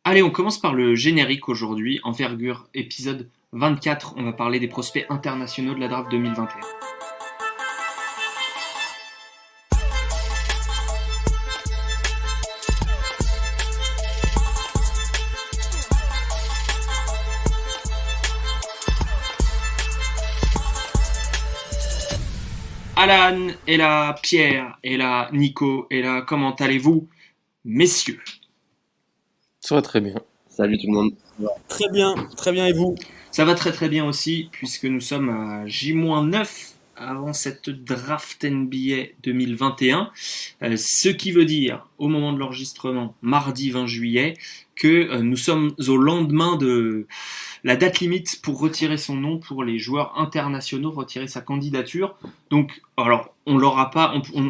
Allez, on commence par le générique aujourd'hui. Envergure, épisode 24. On va parler des prospects internationaux de la draft 2021. Alan est là, Pierre est là, Nico est là. Comment allez-vous, messieurs? Ça va très bien. Salut tout le monde. Très bien, et vous? Ça va très très bien aussi, puisque nous sommes à J-9 avant cette draft NBA 2021. Ce qui veut dire, au moment de l'enregistrement, mardi 20 juillet, que nous sommes au lendemain de la date limite pour retirer son nom pour les joueurs internationaux, retirer sa candidature. Donc, alors, on ne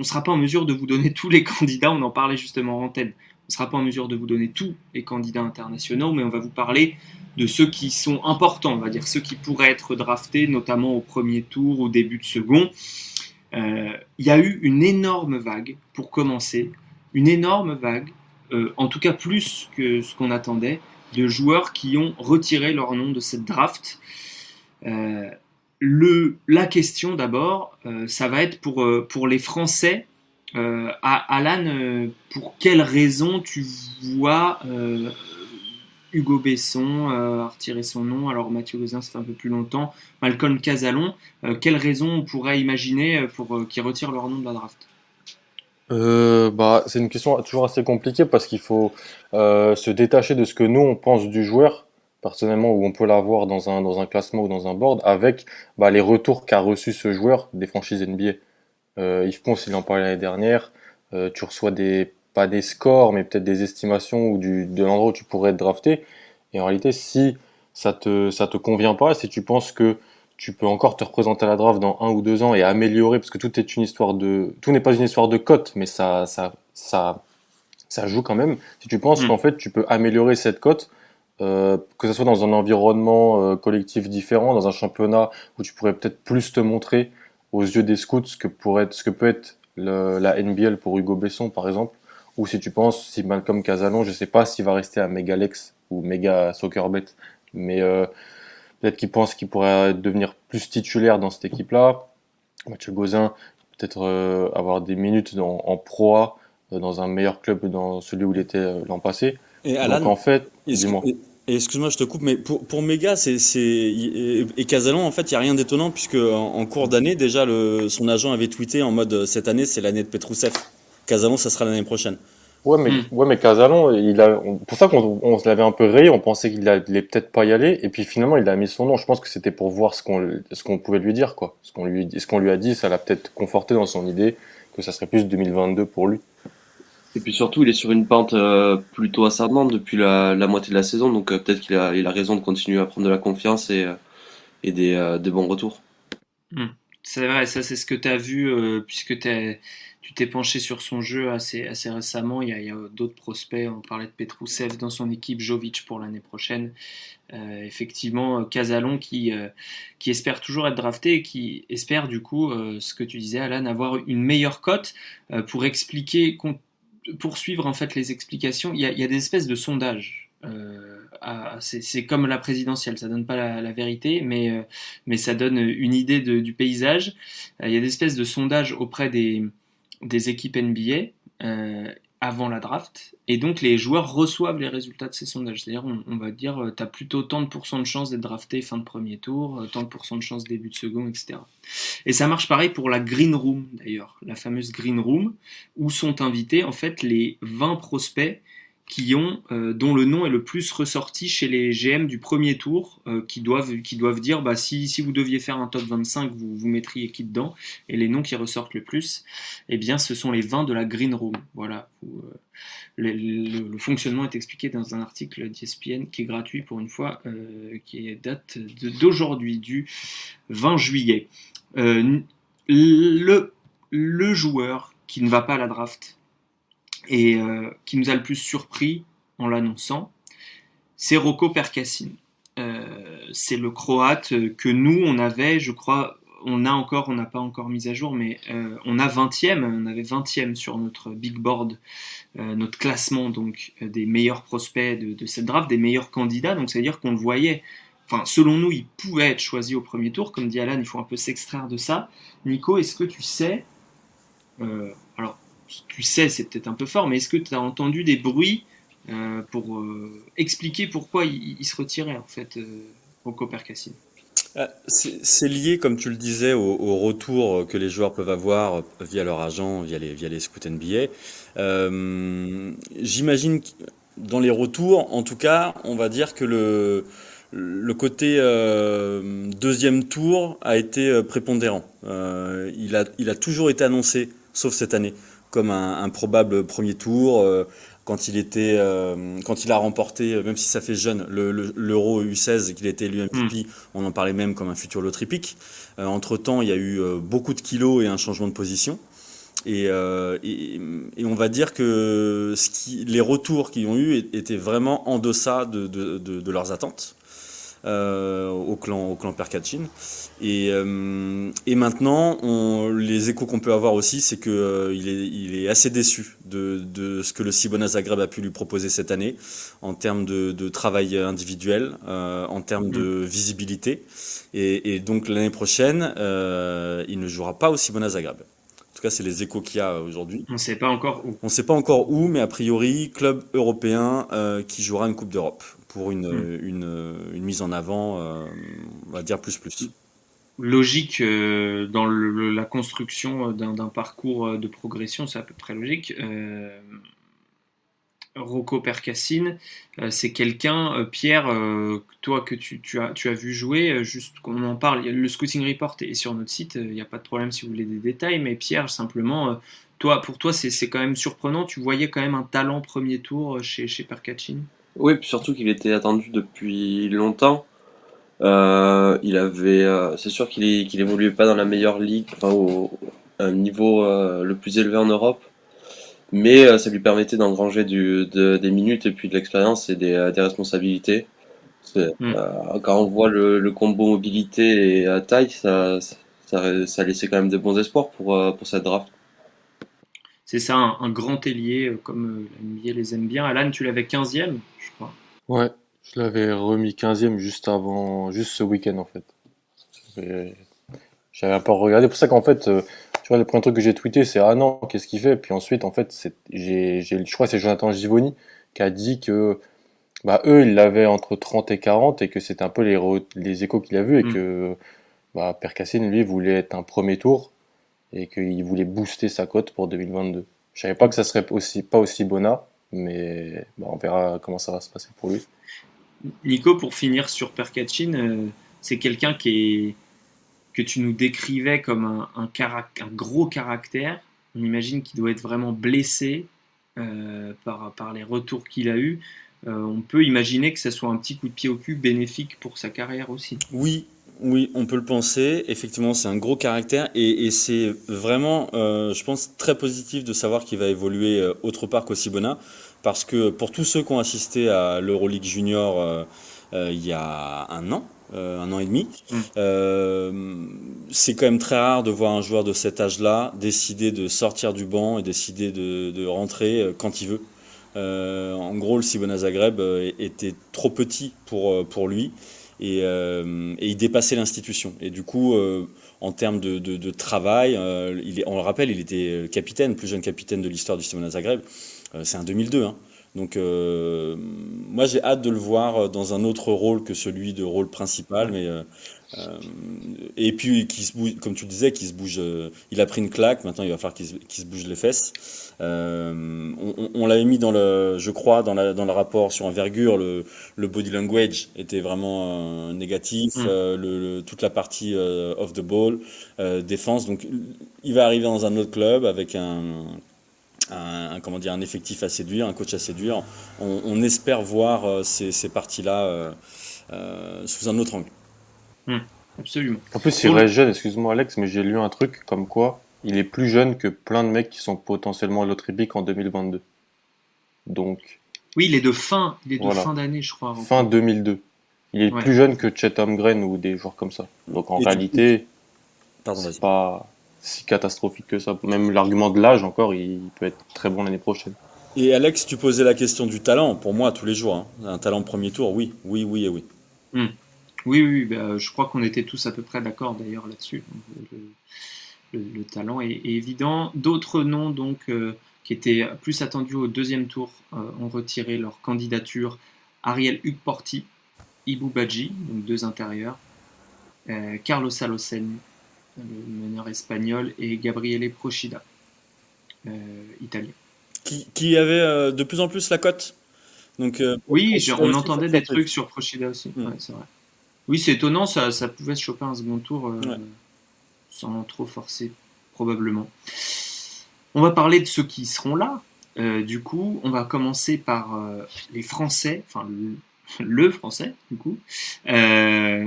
sera pas en mesure de vous donner tous les candidats, on en parlait justement en antenne. On ne sera pas en mesure de vous donner tous les candidats internationaux, mais on va vous parler de ceux qui sont importants, on va dire, ceux qui pourraient être draftés, notamment au premier tour, au début de second. Y a eu une énorme vague, pour commencer, une énorme vague, en tout cas plus que ce qu'on attendait, de joueurs qui ont retiré leur nom de cette draft. La question d'abord, ça va être pour les Français. Alan, pour quelles raisons tu vois Hugo Besson a retiré son nom, alors Mathieu Gauzin ça fait un peu plus longtemps, Malcolm Casalon, quelles raisons on pourrait imaginer pour qu'ils retirent leur nom de la draft? C'est une question toujours assez compliquée parce qu'il faut se détacher de ce que nous on pense du joueur, personnellement, où on peut l'avoir dans un classement ou dans un board, avec les retours qu'a reçu ce joueur des franchises NBA. Yves Pons, il en parlait l'année dernière. Tu reçois pas des scores, mais peut-être des estimations de l'endroit où tu pourrais être drafté. Et en réalité, si ça te convient pas, si tu penses que tu peux encore te représenter à la draft dans 1 ou 2 ans et améliorer, parce que tout n'est pas une histoire de cote, mais ça joue quand même. Si tu penses qu'en fait tu peux améliorer cette cote, que ce soit dans un environnement collectif différent, dans un championnat où tu pourrais peut-être plus te montrer aux yeux des scouts ce que peut être la NBL pour Hugo Besson par exemple, ou si tu penses, si Malcolm Casalon, je sais pas s'il va rester à Megalex ou Mega Soccerbet, mais peut-être qu'il pense qu'il pourrait devenir plus titulaire dans cette équipe-là. Mathieu Gauzin, peut-être avoir des minutes en Pro A, dans un meilleur club que dans celui où il était l'an passé. Et Donc Alan, en fait, est-ce que- dis-moi. et excuse-moi, je te coupe, mais pour Méga, et Casalon, en fait, il n'y a rien d'étonnant, puisque en cours d'année, déjà, son agent avait tweeté en mode cette année, c'est l'année de Petrousev. Casalon, ça sera l'année prochaine. Ouais, mais Casalon, pour ça qu'on se l'avait un peu rayé, on pensait qu'il allait peut-être pas y aller, et puis finalement il a mis son nom. Je pense que c'était pour voir ce qu'on pouvait lui dire, quoi. Ce qu'on lui a dit, ça l'a peut-être conforté dans son idée que ça serait plus 2022 pour lui. Et puis surtout, il est sur une pente plutôt ascendante depuis la moitié de la saison, donc peut-être qu'il a raison de continuer à prendre de la confiance et des bons retours. Hmm. C'est vrai, ça c'est ce que tu as vu, puisque tu t'es penché sur son jeu assez récemment. Il y a d'autres prospects, on parlait de Petrousev dans son équipe, Jovic pour l'année prochaine. Effectivement, Casalon qui espère toujours être drafté et qui espère du coup, ce que tu disais Alan, avoir une meilleure cote pour expliquer, pour suivre en fait les explications. Il y a des espèces de sondages. C'est comme la présidentielle, ça donne pas la vérité, mais ça donne une idée du paysage. Il y a des espèces de sondages auprès des équipes NBA avant la draft, et donc les joueurs reçoivent les résultats de ces sondages. C'est-à-dire, on va dire, tu as plutôt tant de pourcents de chances d'être drafté fin de premier tour, tant de pourcents de chances début de second, etc. Et ça marche pareil pour la Green Room, d'ailleurs, la fameuse Green Room, où sont invités en fait les 20 prospects dont le nom est le plus ressorti chez les GM du premier tour, qui doivent dire si vous deviez faire un top 25, vous mettriez qui dedans, et les noms qui ressortent le plus, eh bien ce sont les 20 de la Green Room. Voilà. Le fonctionnement est expliqué dans un article d'ESPN qui est gratuit pour une fois, qui date d'aujourd'hui, du 20 juillet. Le joueur qui ne va pas à la draft et qui nous a le plus surpris en l'annonçant, c'est Roko Perkassin. C'est le Croate que nous, on avait, je crois, on n'a pas encore mis à jour, mais on avait 20e sur notre big board, notre classement donc des meilleurs prospects de cette draft, des meilleurs candidats. Donc ça veut dire qu'on le voyait. Enfin, selon nous, il pouvait être choisi au premier tour. Comme dit Alan, il faut un peu s'extraire de ça. Nico, est-ce que tu sais, alors tu sais, c'est peut-être un peu fort, mais est-ce que tu as entendu des bruits pour expliquer pourquoi il se retirait en fait, Rocco Percassine? C'est lié, comme tu le disais, au retour que les joueurs peuvent avoir via leur agent, via les scouts NBA. J'imagine que dans les retours, en tout cas, on va dire que le côté deuxième tour a été prépondérant. Il a toujours été annoncé, sauf cette année, comme un probable premier tour. Quand il a remporté, même si ça fait jeune, l'Euro U16, qu'il a été élu MVP, on en parlait même comme un futur lottery pick. Entre-temps, il y a eu beaucoup de kilos et un changement de position. Et on va dire que les retours qu'ils ont eu étaient vraiment en deçà de leurs attentes au clan Perkachin. Et maintenant, les échos qu'on peut avoir aussi, c'est que il est assez déçu de ce que le Cibona Zagreb a pu lui proposer cette année en termes de travail individuel, en termes de visibilité. Et donc l'année prochaine, il ne jouera pas au Cibona Zagreb. En tout cas, c'est les échos qu'il y a aujourd'hui. On ne sait pas encore où. On ne sait pas encore où, mais a priori, club européen qui jouera une Coupe d'Europe pour une mise en avant, on va dire plus. Logique dans la construction d'un parcours de progression, c'est à peu près logique. Rocco Percassine, c'est quelqu'un, Pierre, toi que tu as vu jouer, juste qu'on en parle, le scouting report est sur notre site, il n'y a pas de problème si vous voulez des détails, mais Pierre, simplement, pour toi c'est quand même surprenant, tu voyais quand même un talent premier tour chez Percassine? Oui, puis surtout qu'il était attendu depuis longtemps. C'est sûr qu'il évoluait pas dans la meilleure ligue, enfin un niveau le plus élevé en Europe, mais ça lui permettait d'engranger des minutes et puis de l'expérience et des responsabilités. Quand on voit le combo mobilité et taille, ça laissait quand même de bons espoirs pour cette draft. C'est ça, un grand ailier, comme la NBA les aime bien. Alan, tu l'avais 15e, je crois. Ouais, je l'avais remis 15e juste ce week-end en fait. Et j'avais un peu regardé. C'est pour ça qu'en fait, tu vois, le premier truc que j'ai tweeté, c'est ah non, qu'est-ce qu'il fait? Puis ensuite, en fait, je crois que c'est Jonathan Givoni qui a dit que bah, eux, ils l'avaient entre 30 et 40 et que c'était un peu les échos qu'il a vus et que bah, Percassine, lui, voulait être un premier tour et qu'il voulait booster sa cote pour 2022. Je savais pas que ça serait pas aussi Bona, mais bah, on verra comment ça va se passer pour lui. Nico, pour finir sur Percaccine, c'est quelqu'un que tu nous décrivais comme un gros caractère. On imagine qu'il doit être vraiment blessé par les retours qu'il a eus. On peut imaginer que ça soit un petit coup de pied au cul bénéfique pour sa carrière aussi. Oui, on peut le penser. Effectivement, c'est un gros caractère et c'est vraiment, je pense, très positif de savoir qu'il va évoluer autre part qu'au Cibona. Parce que pour tous ceux qui ont assisté à l'Euroleague Junior il y a un an et demi, c'est quand même très rare de voir un joueur de cet âge-là décider de sortir du banc et décider de rentrer quand il veut. En gros, le Cibona Zagreb était trop petit pour lui et il dépassait l'institution. Et du coup, en termes de travail, on le rappelle, il était capitaine, plus jeune capitaine de l'histoire du Cibona Zagreb. C'est un 2002, hein. Donc, moi, j'ai hâte de le voir dans un autre rôle que celui de rôle principal, mais et puis qui se bouge, comme tu le disais, qui se bouge. Il a pris une claque, maintenant il va falloir qu'il se bouge les fesses. On l'avait mis je crois, dans le rapport sur envergure. Le body language était vraiment négatif. Toute la partie off the ball, défense. Donc, il va arriver dans un autre club avec un effectif à séduire, un coach à séduire. On espère voir ces parties-là sous un autre angle. Absolument. En plus, il reste jeune, excuse-moi Alex, mais j'ai lu un truc comme quoi il est plus jeune que plein de mecs qui sont potentiellement lottery pick en 2022. Donc. Oui, il est de fin d'année, je crois. Fin 2002. Il est plus jeune que Chet Holmgren ou des joueurs comme ça. Donc en réalité. Pardon, c'est vas-y. pas si catastrophique que ça. Même l'argument de l'âge encore, il peut être très bon l'année prochaine. Et Alex, tu posais la question du talent. Pour moi, tous les jours, hein. Un talent premier tour, oui, oui, oui et oui. Hmm. Oui, oui, bah, je crois qu'on était tous à peu près d'accord d'ailleurs là-dessus. Le talent est évident. D'autres noms donc qui étaient plus attendus au deuxième tour ont retiré leur candidature. Ariel Hugporti, Ibou Badji, donc deux intérieurs, Carlos Alocen, le meneur espagnol, et Gabriele Procida, italien. Qui avait de plus en plus la cote. Donc, Oui, Procida on aussi, ça me entendait des trucs surprise. sur Procida aussi. Hmm. Ouais, c'est vrai. Oui, c'est étonnant, ça pouvait se choper un second tour Ouais. sans trop forcer, probablement. On va parler de ceux qui seront là. Du coup, on va commencer par les Français, enfin le Français, du coup, euh,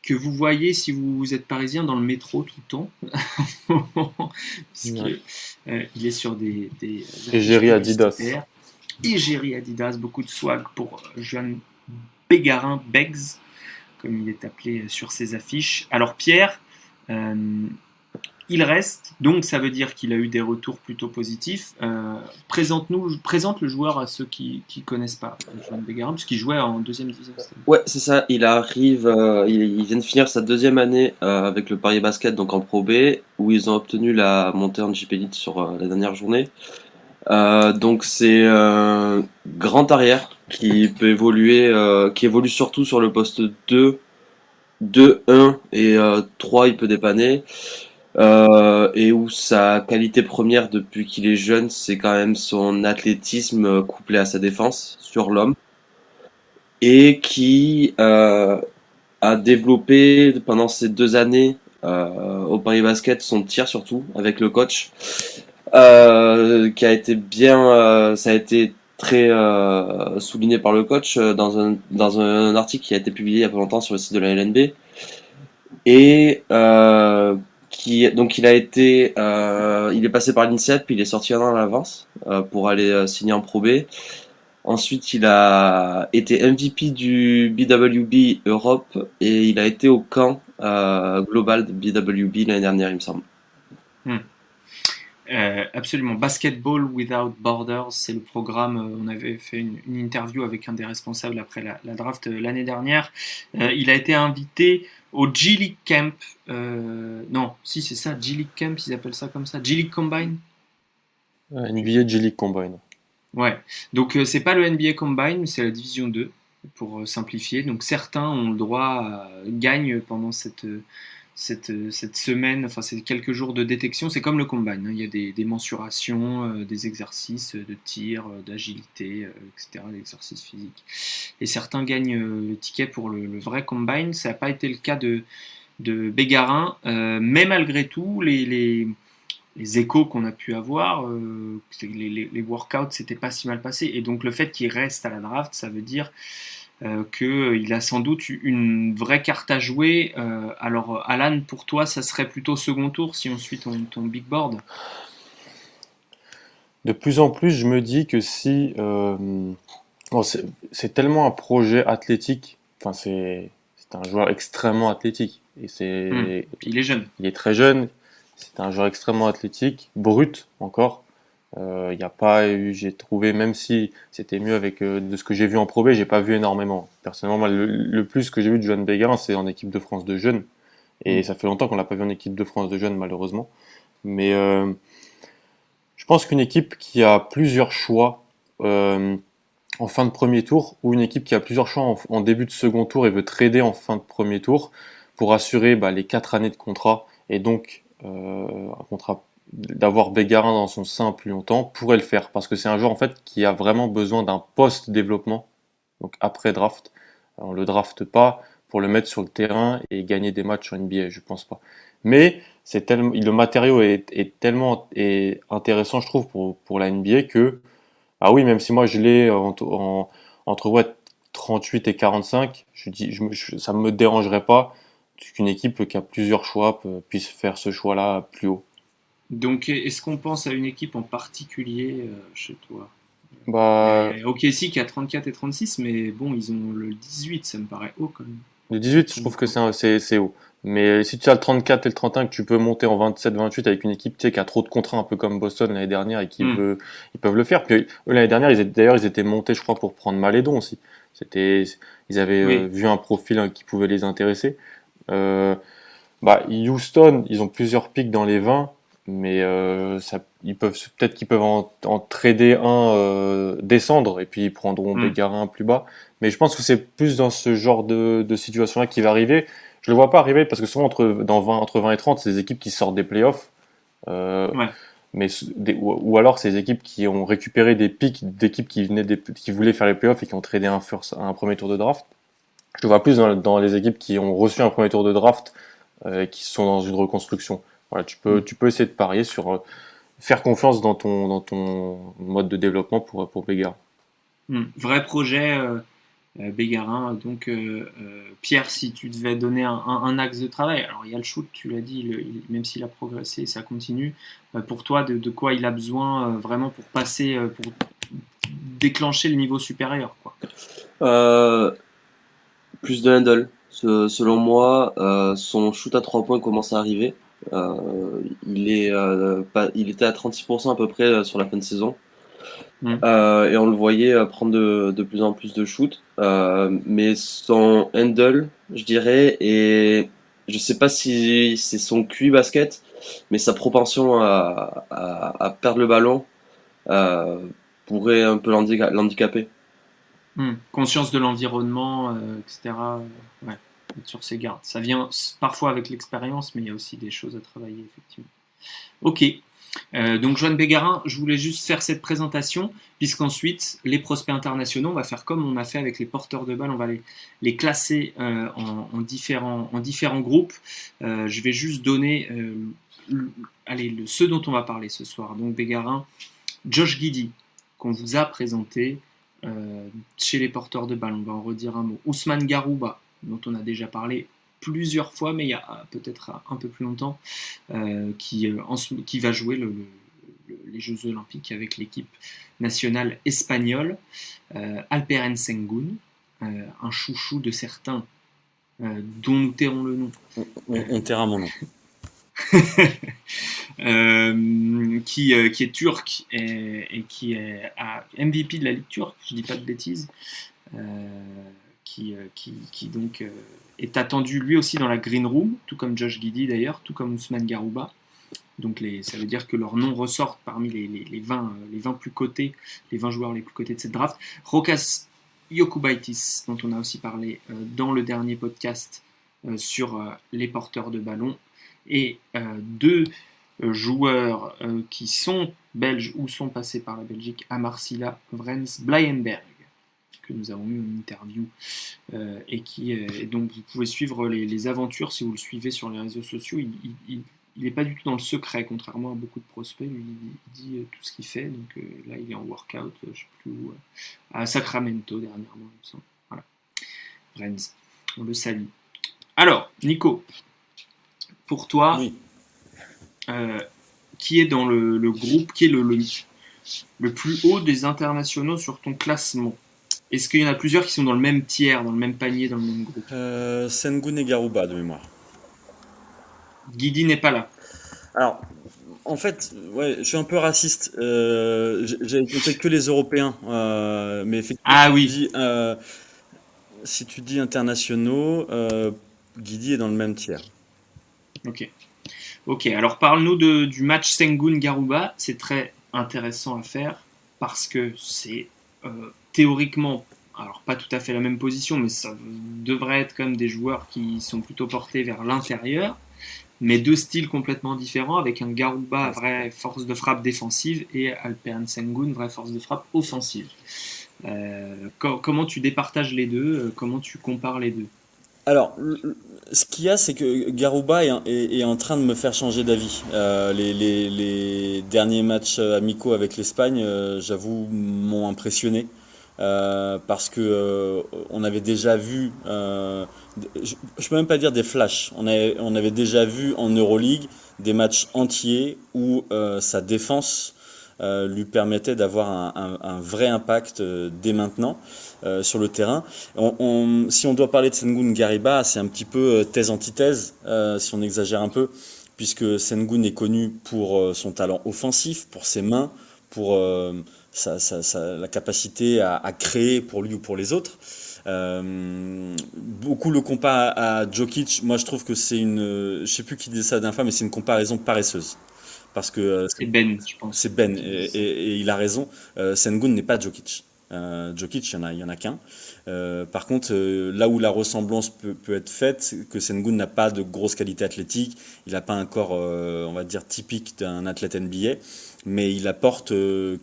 que vous voyez si vous êtes parisien dans le métro tout le temps, puisque Ouais. il est sur des affiches Égérie Adidas. publicitaires. Égérie Adidas, beaucoup de swag pour Johan Bégarin, Beggs, comme il est appelé sur ses affiches. Alors Pierre, euh, il reste, donc ça veut dire qu'il a eu des retours plutôt positifs. Présente le joueur à ceux qui ne connaissent pas Johan Bégarin, puisqu'il jouait en deuxième division. Ouais, c'est ça. Il arrive, il vient de finir sa deuxième année avec le Paris Basket, donc en Pro B, où ils ont obtenu la montée en JP Elite sur la dernière journée. Donc c'est un grand arrière qui peut évoluer, qui évolue surtout sur le poste 2, 1 et 3, il peut dépanner. Et où sa qualité première depuis qu'il est jeune, c'est quand même son athlétisme couplé à sa défense sur l'homme. Et qui a développé pendant ces 2 années au Paris Basket son tir surtout avec le coach, qui a été bien, ça a été très souligné par le coach dans un article qui a été publié il y a pas longtemps sur le site de la LNB et donc il est passé par l'INSEP puis il est sorti un an à l'avance pour aller signer en Pro B. Ensuite, il a été MVP du BWB Europe et il a été au camp global de BWB l'année dernière, il me semble. Hmm. Absolument. Basketball Without Borders, c'est le programme. On avait fait une interview avec un des responsables après la draft l'année dernière. Il a été invité au G League Camp. Non, si c'est ça, G League Camp, ils appellent ça comme ça. G League Combine. NBA G League Combine. Ouais. Donc c'est pas le NBA Combine, mais c'est la Division 2 pour simplifier. Donc certains ont le droit, gagnent pendant cette semaine, enfin ces quelques jours de détection, c'est comme le combine, hein. Il y a des mensurations, des exercices de tir, d'agilité, etc., d'exercices physiques. Et certains gagnent le ticket pour le vrai combine. Ça n'a pas été le cas de Bégarin, mais malgré tout, les échos qu'on a pu avoir, les workouts s'étaient pas si mal passés. Et donc le fait qu'il reste à la draft, ça veut dire qu'il a sans doute une vraie carte à jouer. Alors, Alan, pour toi, ça serait plutôt second tour si on suit ton big board. De plus en plus, je me dis que si bon, c'est tellement un projet athlétique. Enfin, c'est un joueur extrêmement athlétique et Puis il est jeune. il est très jeune. C'est un joueur extrêmement athlétique, brut encore. Il y a pas eu, j'ai trouvé, même si c'était mieux avec de ce que j'ai vu en Pro B, j'ai pas vu énormément. Personnellement, moi, le plus que j'ai vu de Johan Bégarin, c'est en équipe de France de jeunes. Et ça fait longtemps qu'on l'a pas vu en équipe de France de jeunes, malheureusement. Mais je pense qu'une équipe qui a plusieurs choix en fin de premier tour, ou une équipe qui a plusieurs choix en début de second tour et veut trader en fin de premier tour pour assurer les 4 années de contrat et donc un contrat d'avoir Bégarin dans son sein plus longtemps, pourrait le faire parce que c'est un joueur en fait qui a vraiment besoin d'un post-développement, donc après draft. On le drafte pas pour le mettre sur le terrain et gagner des matchs en NBA, je pense pas. Mais le matériau est tellement intéressant, je trouve, pour la NBA que, ah oui, même si moi je l'ai entre 38 et 45, ça me dérangerait pas qu'une équipe qui a plusieurs choix puisse faire ce choix-là plus haut. Donc, est-ce qu'on pense à une équipe en particulier chez toi? Il y Bah, a OKC qui a 34 et 36, mais bon, ils ont le 18, ça me paraît haut quand même. Le 18, je Ou- trouve que c'est haut. Mais si tu as le 34 et le 31, que tu peux monter en 27-28 avec une équipe tu sais, qui a trop de contraintes, un peu comme Boston l'année dernière, et qui Hmm. veut, ils peuvent le faire. Puis eux, l'année dernière, ils étaient montés, je crois, pour prendre Malédon aussi. C'était, ils avaient Oui. vu un profil qui pouvait les intéresser. Euh, Houston, ils ont plusieurs pics dans les 20, mais peut-être qu'ils peuvent en trader un, descendre, et puis ils prendront Hmm. Bégarin plus bas. Mais je pense que c'est plus dans ce genre de situation-là qui va arriver. Je le vois pas arriver parce que souvent entre 20 et 30, c'est des équipes qui sortent des playoffs, euh, Ouais. ou alors c'est des équipes qui ont récupéré des pics d'équipes qui voulaient faire les playoffs et qui ont tradé un premier tour de draft. Je le vois plus dans les équipes qui ont reçu un premier tour de draft, qui sont dans une reconstruction. Voilà, Hmm. tu peux essayer de parier sur, faire confiance dans ton mode de développement pour Béguard. Vrai projet, Bégarin. Donc, Pierre, si tu devais donner un axe de travail, alors il y a le shoot, tu l'as dit, même s'il a progressé, ça continue. Pour toi, de quoi il a besoin vraiment pour passer, pour déclencher le niveau supérieur, quoi. Euh, Plus de handle. Selon moi, son shoot à 3 points commence à arriver. Il était à 36% à peu près sur la fin de saison. Mm. Et on le voyait prendre de plus en plus de shoots. Mais son handle, je dirais, et je sais pas si c'est son QI basket, mais sa propension à perdre le ballon euh, pourrait un peu l'handicaper. Conscience de l'environnement, etc. Ouais, être sur ses gardes. Ça vient parfois avec l'expérience, mais il y a aussi des choses à travailler, effectivement. Ok. Donc, Joanne Bégarin, je voulais juste faire cette présentation, puisqu'ensuite, les prospects internationaux, on va faire comme on a fait avec les porteurs de balles, on va les classer en différents groupes. Je vais juste donner ceux dont on va parler ce soir. Donc, Bégarin, Josh Giddey, qu'on vous a présenté chez les porteurs de balles, on va en redire un mot. Ousmane Garouba, dont on a déjà parlé plusieurs fois, mais il y a peut-être un peu plus longtemps, qui va jouer les Jeux Olympiques avec l'équipe nationale espagnole. Alperen Sengun, un chouchou de certains, dont nous tairons le nom. On taira mon nom. Qui est turc et qui est MVP de la Ligue turque, je dis pas de bêtises, qui donc est attendu lui aussi dans la Green Room, tout comme Josh Giddey d'ailleurs, tout comme Ousmane Garouba. Donc ça veut dire que leurs noms ressortent parmi les 20 plus cotés, les 20 joueurs les plus cotés de cette draft. Rokas Jokubaitis, dont on a aussi parlé dans le dernier podcast sur les porteurs de ballon, et deux joueurs qui sont belges ou sont passés par la Belgique, Amarcila Vrens Blijenberg, que nous avons eu en interview, et donc vous pouvez suivre les aventures si vous le suivez sur les réseaux sociaux. Il n'est pas du tout dans le secret, contrairement à beaucoup de prospects. Lui, il dit tout ce qu'il fait. Donc là, il est en workout, je ne sais plus où, à Sacramento dernièrement, il me semble. Voilà. Vrens, on le salue. Alors, Nico, pour toi, Oui. qui est dans le groupe, qui est le plus haut des internationaux sur ton classement? Est-ce qu'il y en a plusieurs qui sont dans le même tiers, dans le même panier, dans le même groupe? Sengun et Garouba de mémoire. Guidi n'est pas là. Alors, en fait, ouais, je suis un peu raciste. J'avais compté que les Européens, mais effectivement, Ah oui, si tu dis internationaux, Guidi est dans le même tiers. ok. Ok, alors parle-nous du match Sengun-Garouba. C'est très intéressant à faire parce que c'est théoriquement, alors pas tout à fait la même position, mais ça devrait être comme des joueurs qui sont plutôt portés vers l'intérieur, mais deux styles complètement différents, avec un Garouba vraie force de frappe défensive et Alperen Sengun vraie force de frappe offensive. Comment tu départages les deux? Comment tu compares les deux? Alors, ce qu'il y a, c'est que Garouba est en train de me faire changer d'avis. Les derniers matchs amicaux avec l'Espagne, j'avoue, m'ont impressionné. Parce que on avait déjà vu, je peux même pas dire des flashs, on avait déjà vu en Euroleague des matchs entiers où sa défense lui permettait d'avoir un vrai impact dès maintenant sur le terrain. Si on doit parler de Sengun Gariba, c'est un petit peu thèse-antithèse, si on exagère un peu, puisque Sengun est connu pour son talent offensif, pour ses mains, pour la capacité à créer pour lui ou pour les autres. Beaucoup le comparent à Jokic. Moi, je trouve que je sais plus qui disait ça la dernière fois, mais c'est une comparaison paresseuse. Parce que C'est Ben, je pense. c'est Ben Qui dit ça. et il a raison. Sengun n'est pas Jokic. Jokic, il y en a qu'un. Par contre, là où la ressemblance peut être faite, c'est que Sengun n'a pas de grosse qualité athlétique. Il n'a pas un corps, on va dire, typique d'un athlète NBA, mais il apporte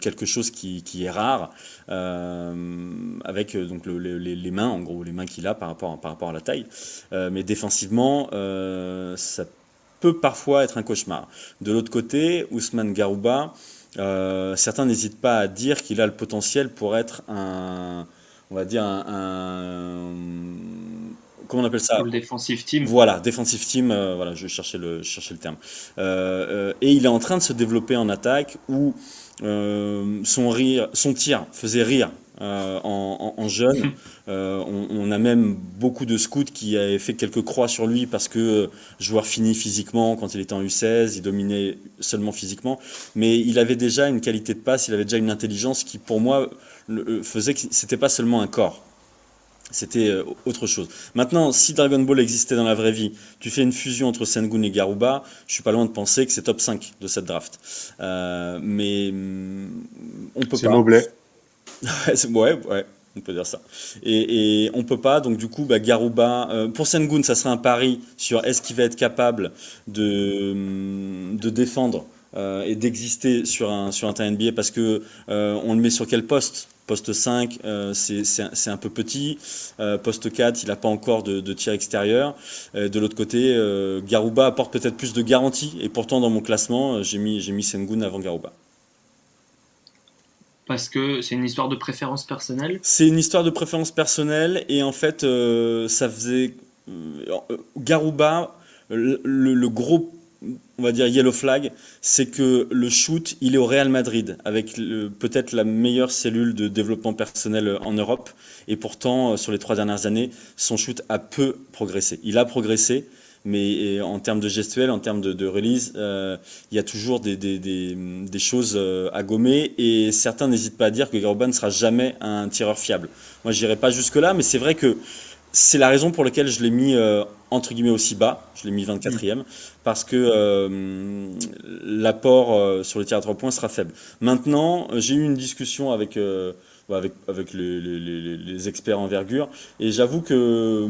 quelque chose qui est rare, avec donc les mains, en gros, les mains qu'il a par rapport à la taille. Mais défensivement, ça peut parfois être un cauchemar. De l'autre côté, Ousmane Garouba, certains n'hésitent pas à dire qu'il a le potentiel pour être on va dire comment on appelle ça? All Defensive Team. Voilà, defensive team, voilà, je cherchais le terme. Et il est en train de se développer en attaque où son tir faisait rire en jeune. On a même beaucoup de scouts qui avaient fait quelques croix sur lui parce que joueur fini physiquement quand il était en U16, il dominait seulement physiquement, mais il avait déjà une qualité de passe, il avait déjà une intelligence qui pour moi faisait que c'était pas seulement un corps. C'était autre chose. Maintenant, si Dragon Ball existait dans la vraie vie, tu fais une fusion entre Sengun et Garouba, je suis pas loin de penser que c'est top 5 de cette draft. Mais on peut C'est pas. Mobley. Ouais, on peut dire ça. Et on peut pas, donc du coup, Garouba, pour Sengun, ça serait un pari sur est-ce qu'il va être capable de défendre et d'exister sur un terrain NBA parce que on le met sur quel poste? Poste 5, c'est un peu petit. Poste 4, il n'a pas encore de tir extérieur. De l'autre côté, Garouba apporte peut-être plus de garantie. Et pourtant, dans mon classement, j'ai mis Sengun avant Garouba. Parce que c'est une histoire de préférence personnelle. C'est une histoire de préférence personnelle. Et en fait, ça faisait. Garouba, le gros, on va dire yellow flag, c'est que le shoot, il est au Real Madrid, avec peut-être la meilleure cellule de développement personnel en Europe. Et pourtant, sur les 3 dernières années, son shoot a peu progressé. Il a progressé, mais en termes de gestuelle, en termes de release, il y a toujours des choses à gommer. Et certains n'hésitent pas à dire que Garouba ne sera jamais un tireur fiable. Moi, j'irai pas jusque-là, mais c'est vrai que c'est la raison pour laquelle je l'ai mis entre guillemets aussi bas, je l'ai mis 24e, parce que l'apport sur le tir à 3 points sera faible. Maintenant, j'ai eu une discussion avec les experts envergure, et j'avoue que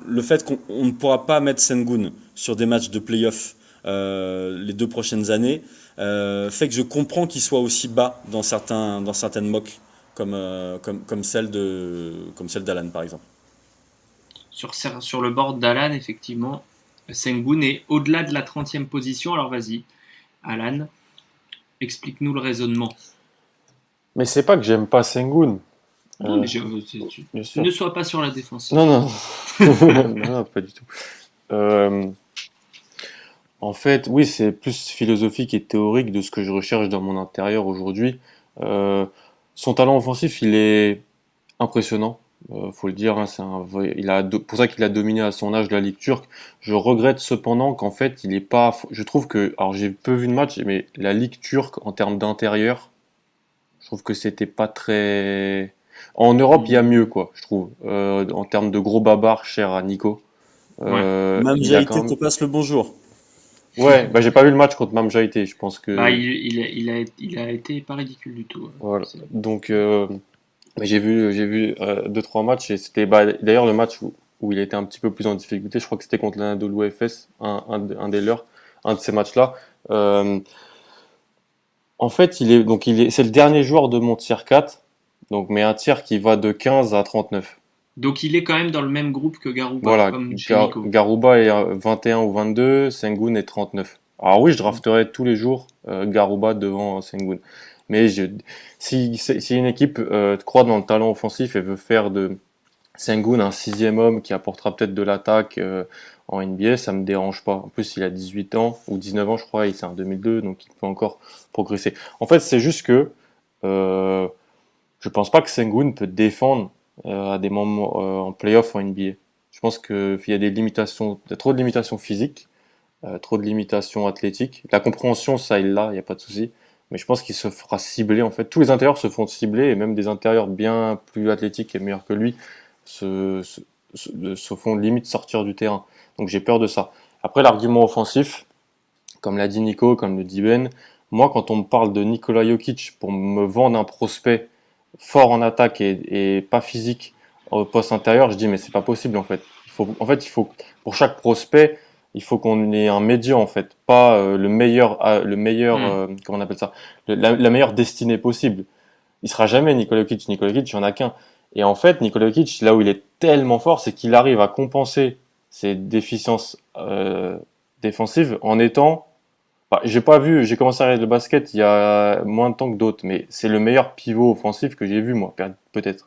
le fait qu'on ne pourra pas mettre Sengun sur des matchs de play-off les 2 prochaines années fait que je comprends qu'il soit aussi bas dans certaines mocks comme celle d'Alan par exemple. Sur le board d'Alan, effectivement, Sengun est au-delà de la 30e position. Alors vas-y, Alan, explique-nous le raisonnement. Mais c'est pas que j'aime pas Sengun. Non, mais Bien sûr. ne sois pas sur la défensive. Non. Non, pas du tout. En fait, oui, c'est plus philosophique et théorique de ce que je recherche dans mon intérieur aujourd'hui. Son talent offensif, il est impressionnant. Faut le dire, hein, pour ça qu'il a dominé à son âge la Ligue turque. Je regrette cependant qu'en fait, il est pas. Je trouve que, alors j'ai peu vu de match, mais la Ligue turque en termes d'intérieur, je trouve que c'était pas très. En Europe, il y a mieux, quoi, je trouve. En termes de gros babards, cher à Nico. Même Il a Jaïté quand même. te passe le bonjour. Ouais, j'ai pas vu le match contre Mam Jaïté. Je pense que. Il a été pas ridicule du tout. Voilà. Donc, j'ai vu 2-3 matchs et c'était d'ailleurs le match où il était un petit peu plus en difficulté. Je crois que c'était contre l'Anadolu Efes, un de ces matchs-là. En fait, c'est le dernier joueur de mon tier 4, donc, mais un tiers qui va de 15 à 39. Donc il est quand même dans le même groupe que Garouba, Voilà, comme chez Nico. Garouba est 21 ou 22, Sengun est 39. Alors oui, je drafterai tous les jours Garouba devant Sengun. Mais si une équipe croit dans le talent offensif et veut faire Sengun, un sixième homme qui apportera peut-être de l'attaque en NBA, ça me dérange pas. En plus, il a 18 ans ou 19 ans, je crois, il c'est un 2002, donc il peut encore progresser. En fait, c'est juste que euh, je pense pas que Sengun peut défendre à des moments en playoff en NBA. Je pense qu'il y a des limitations, il y a trop de limitations physiques, trop de limitations athlétiques. La compréhension, ça, il l'a, il n'y a pas de souci. Mais je pense qu'il se fera cibler, en fait. Tous les intérieurs se font cibler, et même des intérieurs bien plus athlétiques et meilleurs que lui se, se, se font limite sortir du terrain. Donc j'ai peur de ça. Après, l'argument offensif, comme l'a dit Nico, comme le dit Ben, moi, quand on me parle de Nikola Jokic pour me vendre un prospect fort en attaque et pas physique au poste intérieur, je dis mais c'est pas possible en fait. Il faut pour chaque prospect, il faut qu'on ait un médian en fait, pas le meilleur, comment on appelle ça, la meilleure destinée possible. Il sera jamais Nikola Jokic. Nikola Jokic, il n'y en a qu'un. Et en fait, Nikola Jokic, là où il est tellement fort, c'est qu'il arrive à compenser ses déficiences défensives en étant. Bah, j'ai pas vu, j'ai commencé à regarder le basket il y a moins de temps que d'autres, mais c'est le meilleur pivot offensif que j'ai vu, moi, peut-être.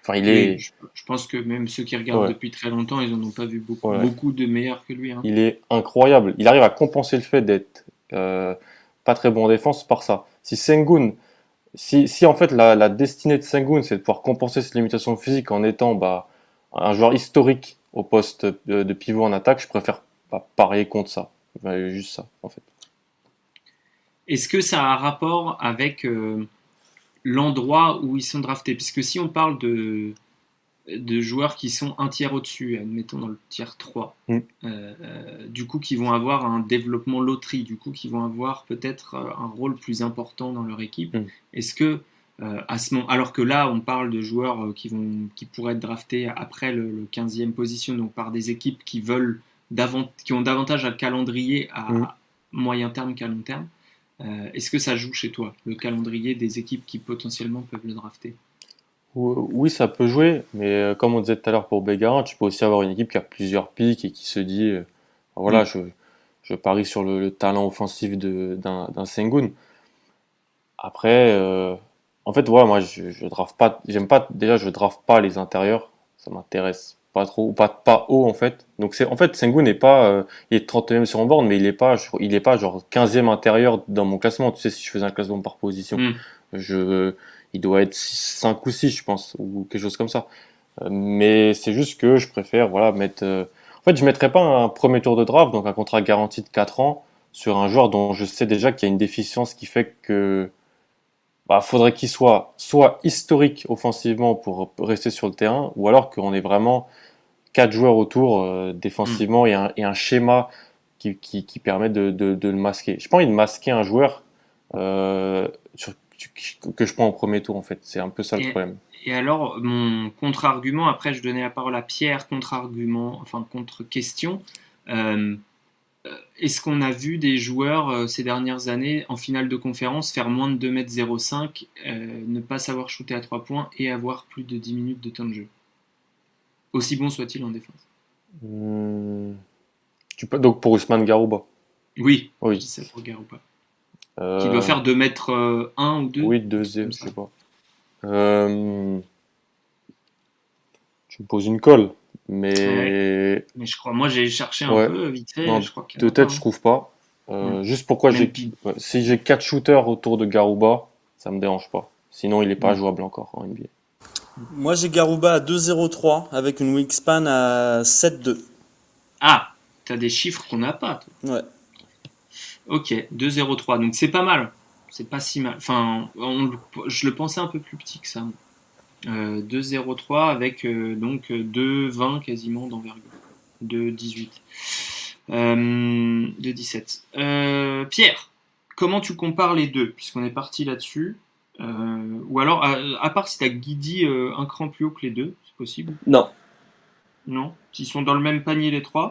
Enfin, il Oui, est, je pense que même ceux qui regardent ouais, depuis très longtemps, ils n'en ont pas vu beaucoup, ouais. beaucoup de meilleurs que lui. Hein. Il est incroyable. Il arrive à compenser le fait d'être pas très bon en défense par ça. Si Sengun, si en fait la destinée de Sengun, c'est de pouvoir compenser ses limitations physiques en étant bah, un joueur historique au poste de pivot en attaque, je préfère pas parier contre ça. Juste ça, en fait. Est-ce que ça a un rapport avec l'endroit où ils sont draftés? Puisque si on parle de joueurs qui sont un tiers au-dessus, admettons dans le tiers 3, Mm. du coup qui vont avoir un développement loterie, du coup qui vont avoir peut-être un rôle plus important dans leur équipe. Mm. Est-ce que à ce moment, alors que là on parle de joueurs qui pourraient être draftés après le 15e position, donc par des équipes qui ont davantage un calendrier Mm. à moyen terme qu'à long terme, est-ce que ça joue chez toi, le calendrier des équipes qui potentiellement peuvent le drafter? Oui, ça peut jouer, mais comme on disait tout à l'heure pour Bégarin, tu peux aussi avoir une équipe qui a plusieurs pics et qui se dit, voilà, Mm. je parie sur le talent offensif d'un Sengun. Après, en fait, voilà, moi, je draft pas, j'aime pas, déjà, je draft pas les intérieurs, ça m'intéresse pas trop, ou pas haut, en fait. Donc, en fait, Sengun n'est pas, il est 30e sur mon board, mais il est pas genre 15e intérieur dans mon classement. Tu sais, si je faisais un classement par position, Mm. je, il doit être 5 ou 6 je pense, ou quelque chose comme ça. Mais c'est juste que je préfère, voilà, mettre, en fait, je mettrais pas un premier tour de draft, donc un contrat garanti de 4 ans, sur un joueur dont je sais déjà qu'il y a une déficience qui fait que bah, faudrait qu'il soit historique offensivement pour rester sur le terrain, ou alors qu'on ait vraiment quatre joueurs autour Mm. défensivement et un schéma qui permet de le masquer. J'ai pas envie de masquer un joueur euh, sur- que je prends au premier tour en fait. C'est un peu ça le Et, problème. et alors, mon contre-argument, après je donnais la parole à Pierre, contre-argument, enfin contre-question. Euh, Est-ce qu'on a vu des joueurs ces dernières années en finale de conférence faire moins de 2,05 m, ne pas savoir shooter à 3 points et avoir plus de 10 minutes de temps de jeu? Aussi bon soit-il en défense. Hmm, donc pour Ousmane Garouba. Oui, je Oui. dis ça pour Gare ou pas. Qui doit Euh, faire 2 m 1 ou 2, oui, un truc comme deuxième, je ça. sais pas. Euh, tu me poses une colle, Ouais, mais mais je crois, moi j'ai cherché un ouais. peu vite fait, Non, je crois qu'il n'y de en a pas. tête, je Hein. trouve pas. Mm. Juste pourquoi Même Pi. ouais, si j'ai quatre shooters autour de Garouba, ça me dérange pas. Sinon, il est pas Mm. jouable encore en NBA. Moi, j'ai Garouba à 2,03 avec une wingspan à 7,2. Ah, t'as des chiffres qu'on n'a pas, toi. Ouais. Ok, 2,03, donc c'est pas mal. C'est pas si mal. Enfin, je le pensais un peu plus petit que ça. 2,03 avec donc 2,20 quasiment d'envergure. 2,18. 2,17. Pierre, comment tu compares les deux, puisqu'on est parti là-dessus? Ou alors, à part si tu as Guidi un cran plus haut que les deux, c'est possible? Non. Non? S'ils sont dans le même panier les trois?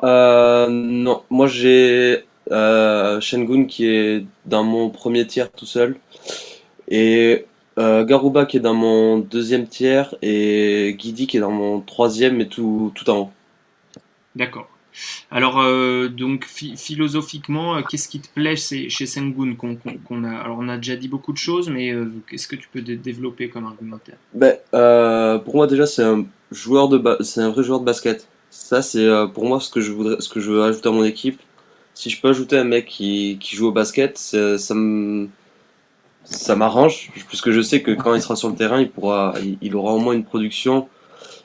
Non. Moi, j'ai Shengun qui est dans mon premier tiers tout seul. Et Garuba qui est dans mon deuxième tiers. Et Guidi qui est dans mon troisième et tout en haut. D'accord. Alors, donc, philosophiquement, qu'est-ce qui te plaît chez Sengun qu'on a... Alors, on a déjà dit beaucoup de choses, mais qu'est-ce que tu peux développer comme argumentaire? Ben, pour moi, déjà, c'est un c'est un vrai joueur de basket. Ça, c'est pour moi ce que je veux ajouter à mon équipe. Si je peux ajouter un mec qui joue au basket, ça m'arrange, puisque je sais que quand il sera sur le terrain, il aura au moins une production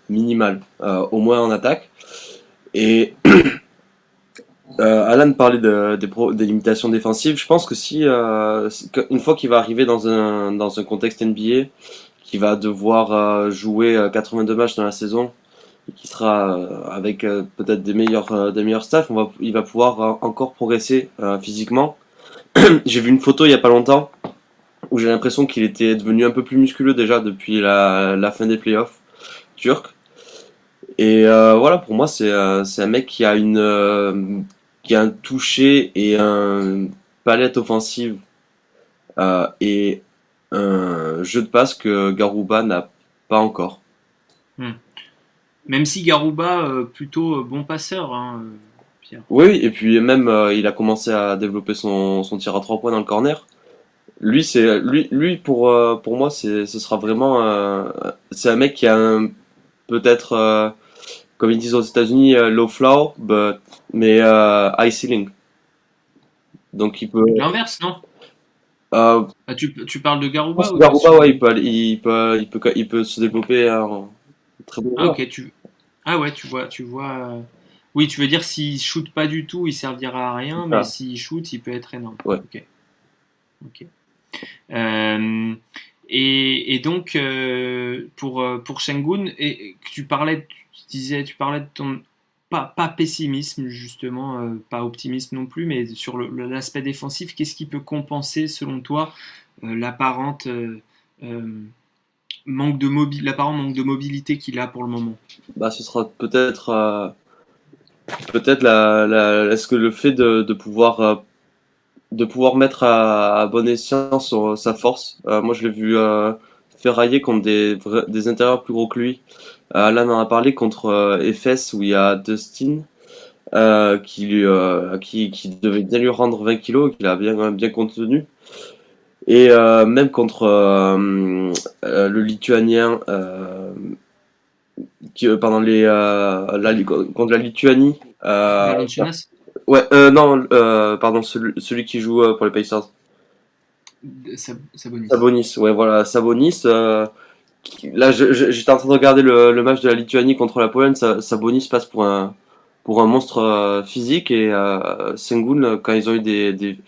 minimale, au moins en attaque. Et Alan parlait des limitations défensives. Je pense que une fois qu'il va arriver dans un contexte NBA, qu'il va devoir jouer 82 matchs dans la saison, et qui sera avec peut-être des meilleurs staffs, il va pouvoir encore progresser physiquement. J'ai vu une photo il y a pas longtemps où j'ai l'impression qu'il était devenu un peu plus musculeux déjà depuis la fin des playoffs turcs. Et voilà, pour moi, c'est un mec qui a un toucher et un palette offensive et un jeu de passe que Garouba n'a pas encore. Hmm. Même si Garouba, plutôt bon passeur, hein, Pierre. Oui, et puis même il a commencé à développer son tir à 3 points dans le corner. Lui pour moi, ce sera vraiment c'est un mec qui a peut-être comme ils disent aux États-Unis low floor, mais high ceiling. Donc il peut L'inverse, non? euh, Ah, tu parles de je pense Garouba que ou de Garouba, ouais, Sengun? il peut se développer en très bon Ah, joueur. ok, ah ouais, tu vois. Oui, tu veux dire s'il shoot pas du tout, il servira à C'est rien, mais ça. s'il shoot, il peut être énorme. Ouais. Ok, ok. Euh, et donc pour Sengun, et que tu parlais de ton pas pessimisme justement, pas optimisme non plus, mais sur l'aspect défensif, qu'est-ce qui peut compenser selon toi l'apparente l'apparent manque de mobilité qu'il a pour le moment? Bah, ce sera peut-être est-ce que le fait de pouvoir mettre à bon escient sa force. Moi, je l'ai vu ferrailler contre des intérieurs plus gros que lui. Alan en a parlé contre Efes où il y a Dustin qui devait bien lui rendre 20 kilos, qu'il a bien contenu. Et même contre le Lituanien, pendant contre la Lituanie. Valanciunas? Ouais, non, pardon, celui qui joue pour les Pacers. Sabonis. Sabonis, ouais, voilà, Sabonis. Là, j'étais en train de regarder le match de la Lituanie contre la Pologne. Sabonis passe pour un monstre physique et Sengun, quand ils ont eu des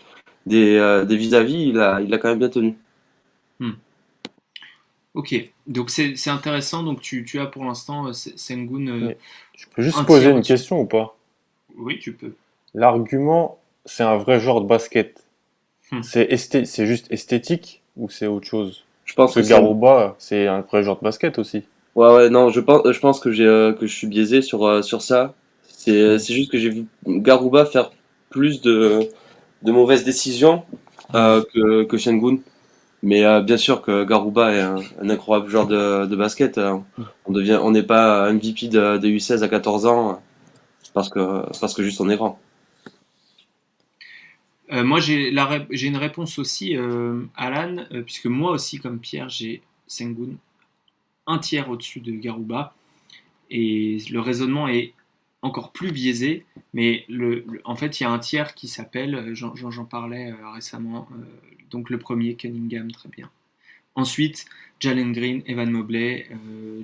vis-à-vis, il a quand même bien tenu. Hmm. Ok, donc c'est intéressant. Donc tu as pour l'instant Sengun Mais je peux juste un poser tiers une au-dessus. question ou pas? Oui, tu peux. L'argument, c'est un vrai joueur de basket. Hmm. C'est juste esthétique ou c'est autre chose? Je pense Parce que que c'est Garouba, c'est un vrai joueur de basket aussi. Ouais, ouais, non, je pense que je suis biaisé sur ça. Hmm. C'est juste que j'ai vu Garouba faire plus de mauvaises décisions que Sengun. Mais bien sûr que Garouba est un incroyable joueur de basket. On n'est pas MVP de U16 à 14 ans parce que juste on est grand. Moi, j'ai une réponse aussi, Alan, puisque moi aussi, comme Pierre, j'ai Sengun un tiers au-dessus de Garouba. Et le raisonnement est encore plus biaisé, mais en fait, il y a un tiers qui s'appelle, j'en parlais récemment, donc le premier, Cunningham, très bien. Ensuite, Jalen Green, Evan Mobley,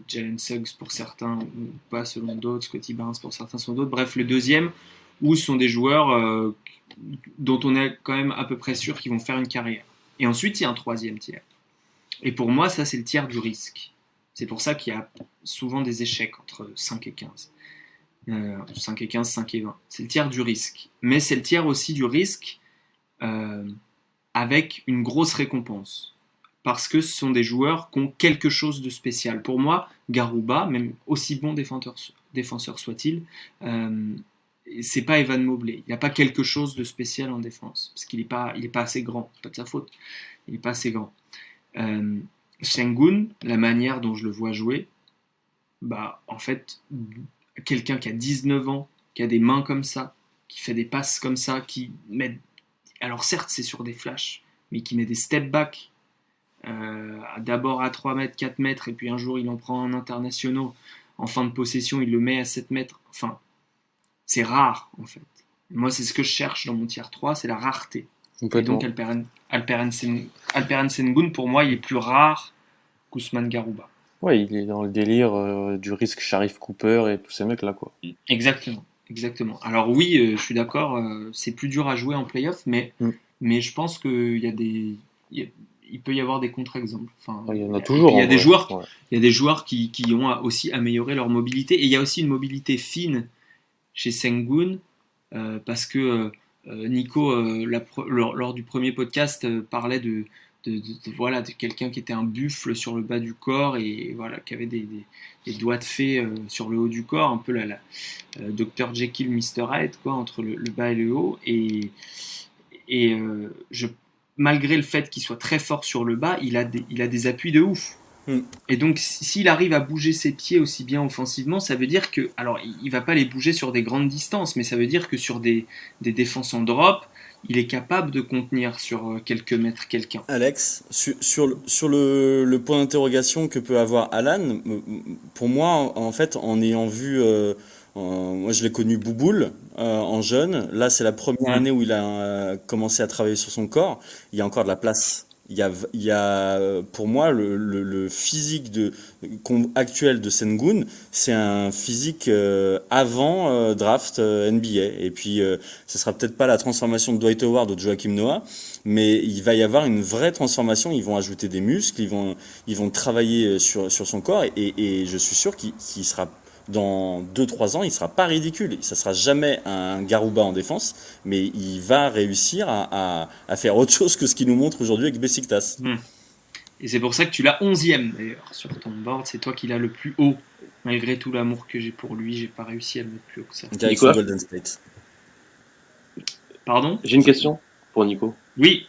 Jalen Suggs pour certains, ou pas selon d'autres, Scotty Barnes pour certains selon d'autres. Bref, le deuxième, où ce sont des joueurs dont on est quand même à peu près sûr qu'ils vont faire une carrière. Et ensuite, il y a un troisième tiers. Et pour moi, ça, c'est le tiers du risque. C'est pour ça qu'il y a souvent des échecs entre 5 et 15. 5 et 15, 5 et 20. C'est le tiers du risque. Mais c'est le tiers aussi du risque euh, avec une grosse récompense. Parce que ce sont des joueurs qui ont quelque chose de spécial. Pour moi, Garouba, même aussi bon défenseur soit-il, c'est pas Evan Mobley. Il n'a pas quelque chose de spécial en défense. Parce qu'il n'est pas assez grand. C'est pas de sa faute. Il n'est pas assez grand. Euh, Sengun, la manière dont je le vois jouer, bah, en fait, quelqu'un qui a 19 ans, qui a des mains comme ça, qui fait des passes comme ça, qui met. Alors, certes, c'est sur des flashs, mais qui met des step back, d'abord à 3 mètres, 4 mètres, et puis un jour il en prend un international, en fin de possession, il le met à 7 mètres. Enfin, c'est rare, en fait. Moi, c'est ce que je cherche dans mon tier 3, c'est la rareté. Et donc, Alperen Sengun, pour moi, il est plus rare qu'Ousmane Garouba. Ouais, il est dans le délire du risque Sharif Cooper et tous ces mecs-là, quoi. Exactement. Alors oui, je suis d'accord, c'est plus dur à jouer en playoff, mais je pense qu'il y a il peut y avoir des contre-exemples. Enfin, il y en a toujours. Il y a des joueurs qui ont aussi amélioré leur mobilité, et il y a aussi une mobilité fine chez Sengun, parce que Nico, lors du premier podcast, parlait de quelqu'un qui était un buffle sur le bas du corps et voilà, qui avait des doigts de fée sur le haut du corps, un peu la Dr Jekyll, Mr Hyde, quoi, entre le bas et le haut. Et malgré le fait qu'il soit très fort sur le bas, il a des appuis de ouf. Et donc, s'il arrive à bouger ses pieds aussi bien offensivement, ça veut dire que, alors, il va pas les bouger sur des grandes distances, mais ça veut dire que sur des défenses en drop, il est capable de contenir sur quelques mètres quelqu'un. Alex, sur le point d'interrogation que peut avoir Alan, pour moi, en fait, en ayant vu, moi je l'ai connu Bouboule en jeune, là c'est la première année où il a commencé à travailler sur son corps, il y a encore de la place. Il y a pour moi le physique actuel de Sengun, c'est un physique avant draft NBA. Et puis ce sera peut-être pas la transformation de Dwight Howard ou de Joakim Noah, mais il va y avoir une vraie transformation. Ils vont ajouter des muscles, ils vont travailler sur son corps, et je suis sûr qu'il sera dans 2-3 ans, il sera pas ridicule. Ça sera jamais un Garouba en défense, mais il va réussir à faire autre chose que ce qu'il nous montre aujourd'hui avec Besiktas. Et c'est pour ça que tu l'as 11e d'ailleurs sur ton board. C'est toi qui l'as le plus haut. Malgré tout l'amour que j'ai pour lui, j'ai pas réussi à le mettre plus haut que ça. Direction Golden State. Pardon ? J'ai une question pour Nico. Oui.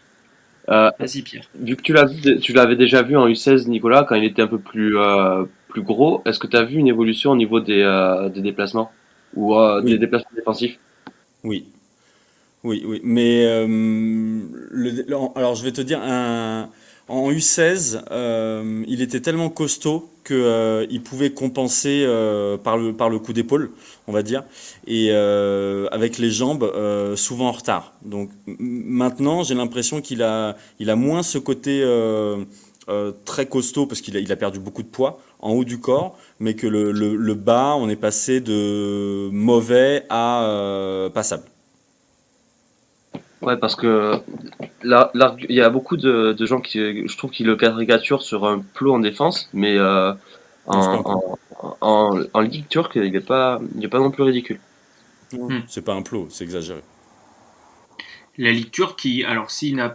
Vas-y Pierre. Vu que tu l'avais déjà vu en U16, Nicolas, quand il était un peu plus gros, est-ce que tu as vu une évolution au niveau des déplacements ou Oui. des déplacements défensifs? Oui. Mais alors je vais te dire, en U16, il était tellement costaud que il pouvait compenser par le coup d'épaule, on va dire, et avec les jambes souvent en retard. Donc maintenant, j'ai l'impression qu'il a moins ce côté très costaud parce qu'il a perdu beaucoup de poids en haut du corps, mais que le bas, on est passé de mauvais à passable. Ouais, parce que là, il y a beaucoup de gens je trouve, qui le caricaturent sur un plot en défense, mais en Ligue turque, il est pas non plus ridicule. C'est pas un plot, c'est exagéré. La Ligue turque, alors il n'y a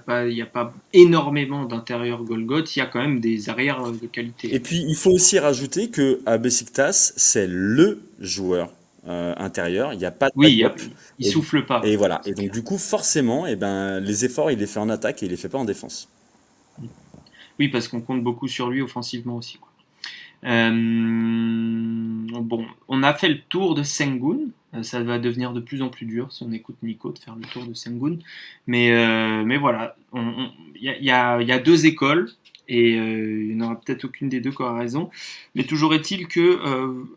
pas énormément d'intérieur Golgoth, il y a quand même des arrières de qualité. Et puis il faut aussi rajouter que à Besiktas, c'est le joueur intérieur, il n'y a pas de il souffle pas. Et voilà. Et donc du coup, forcément, les efforts, il les fait en attaque et il les fait pas en défense. Oui, parce qu'on compte beaucoup sur lui offensivement aussi, quoi. Bon, on a fait le tour de Sengun. Ça va devenir de plus en plus dur si on écoute Nico de faire le tour de Sengun. Mais voilà, il y a deux écoles et il n'y en aura peut-être aucune des deux qui aura raison. Mais toujours est-il que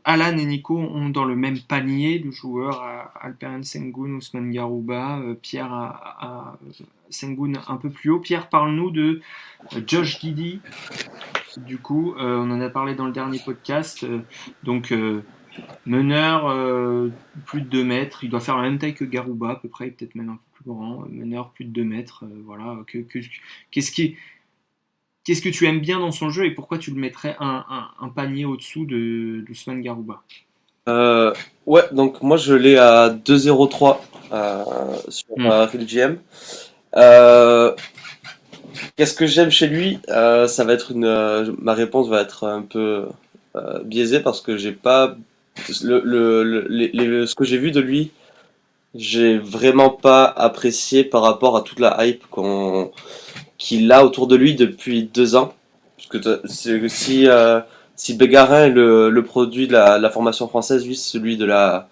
Alan et Nico ont dans le même panier le joueur à Alperen Sengun, Ousmane Garouba, Pierre à Sengun un peu plus haut. Pierre, parle-nous de Josh Giddey. Du coup, on en a parlé dans le dernier podcast. Meneur, plus de 2 mètres. Il doit faire la même taille que Garouba, à peu près, peut-être même un peu plus grand. Meneur, plus de 2 mètres. Voilà. Qu'est-ce que tu aimes bien dans son jeu et pourquoi tu le mettrais un panier au-dessous d'Ousmane Garouba? Ouais, donc moi je l'ai à 2,03 sur Real GM. Qu'est-ce que j'aime chez lui? Ça va être ma réponse va être un peu biaisée parce que j'ai pas ce que j'ai vu de lui, j'ai vraiment pas apprécié par rapport à toute la hype qu'il a autour de lui depuis 2 ans. Parce que si Bégarin est le produit de la formation française, lui c'est celui de la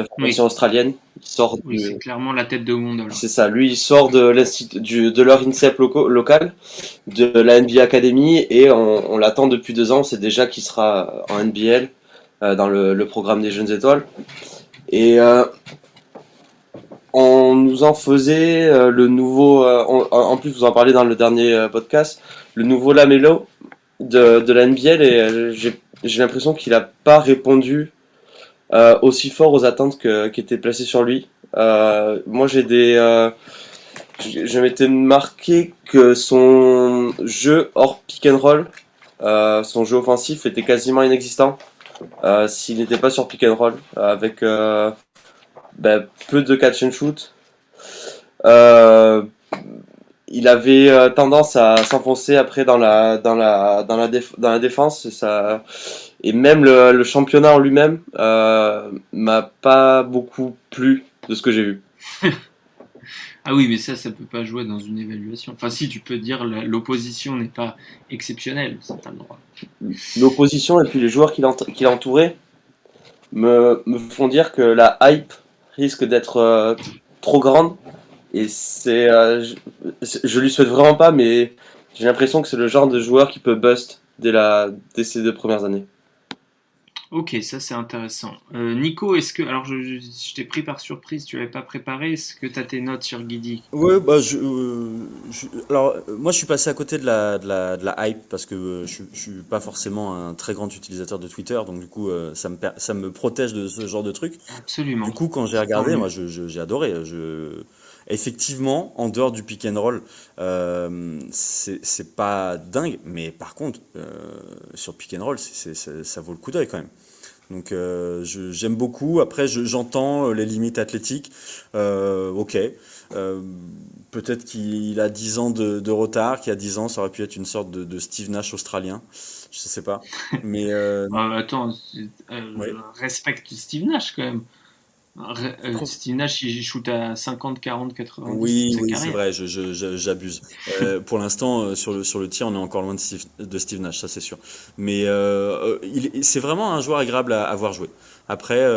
formation australienne. Il sort c'est clairement la tête de Gondol. C'est ça, lui il sort de leur INSEP local, de la NBA Academy, et on l'attend depuis 2 ans. C'est déjà qu'il sera en NBL. dans le programme des jeunes étoiles. Et on nous en faisait le nouveau, en plus vous en parlez dans le dernier podcast, le nouveau Lamelo de la NBL, et j'ai l'impression qu'il n'a pas répondu aussi fort aux attentes qui étaient placées sur lui. Moi je m'étais marqué que son jeu hors pick and roll, son jeu offensif était quasiment inexistant s'il n'était pas sur pick and roll, avec peu de catch and shoot. Euh, il avait tendance à s'enfoncer après dans la défense, et même le championnat en lui-même m'a pas beaucoup plu de ce que j'ai vu. Ah oui, mais ça peut pas jouer dans une évaluation. Enfin, si, tu peux dire l'opposition n'est pas exceptionnelle, ça t'as le droit. L'opposition et puis les joueurs qui l'entouraient me font dire que la hype risque d'être trop grande, et je lui souhaite vraiment pas, mais j'ai l'impression que c'est le genre de joueur qui peut bust dès ses 2 premières années. Ok, ça c'est intéressant. Nico, est-ce que. Alors, je t'ai pris par surprise, tu l'avais pas préparé. Est-ce que tu as tes notes sur Guidi? Ouais, bah, alors, moi, je suis passé à côté de la hype parce que je suis pas forcément un très grand utilisateur de Twitter, donc du coup, ça me protège de ce genre de truc. Du Absolument. coup, quand j'ai Tant regardé, mieux. moi, j'ai adoré. Effectivement, en dehors du pick and roll, c'est pas dingue, mais par contre, sur pick and roll, ça vaut le coup d'œil quand même. Donc j'aime beaucoup. Après, j'entends les limites athlétiques. Ok. Euh, Peut-être qu'il a 10 ans de retard, qu'il y a 10 ans, ça aurait pu être une sorte de Steve Nash australien. Je sais pas. Mais Attends, ouais. respecte Steve Nash quand même. Je trouve. Steve Nash, il shoot à 50, 40, 90 toute Oui, sa oui, c'est carrière. vrai, j'abuse. Pour l'instant, sur le tir, on est encore loin de Steve Nash, ça c'est sûr. Mais c'est vraiment un joueur agréable à voir jouer. Après,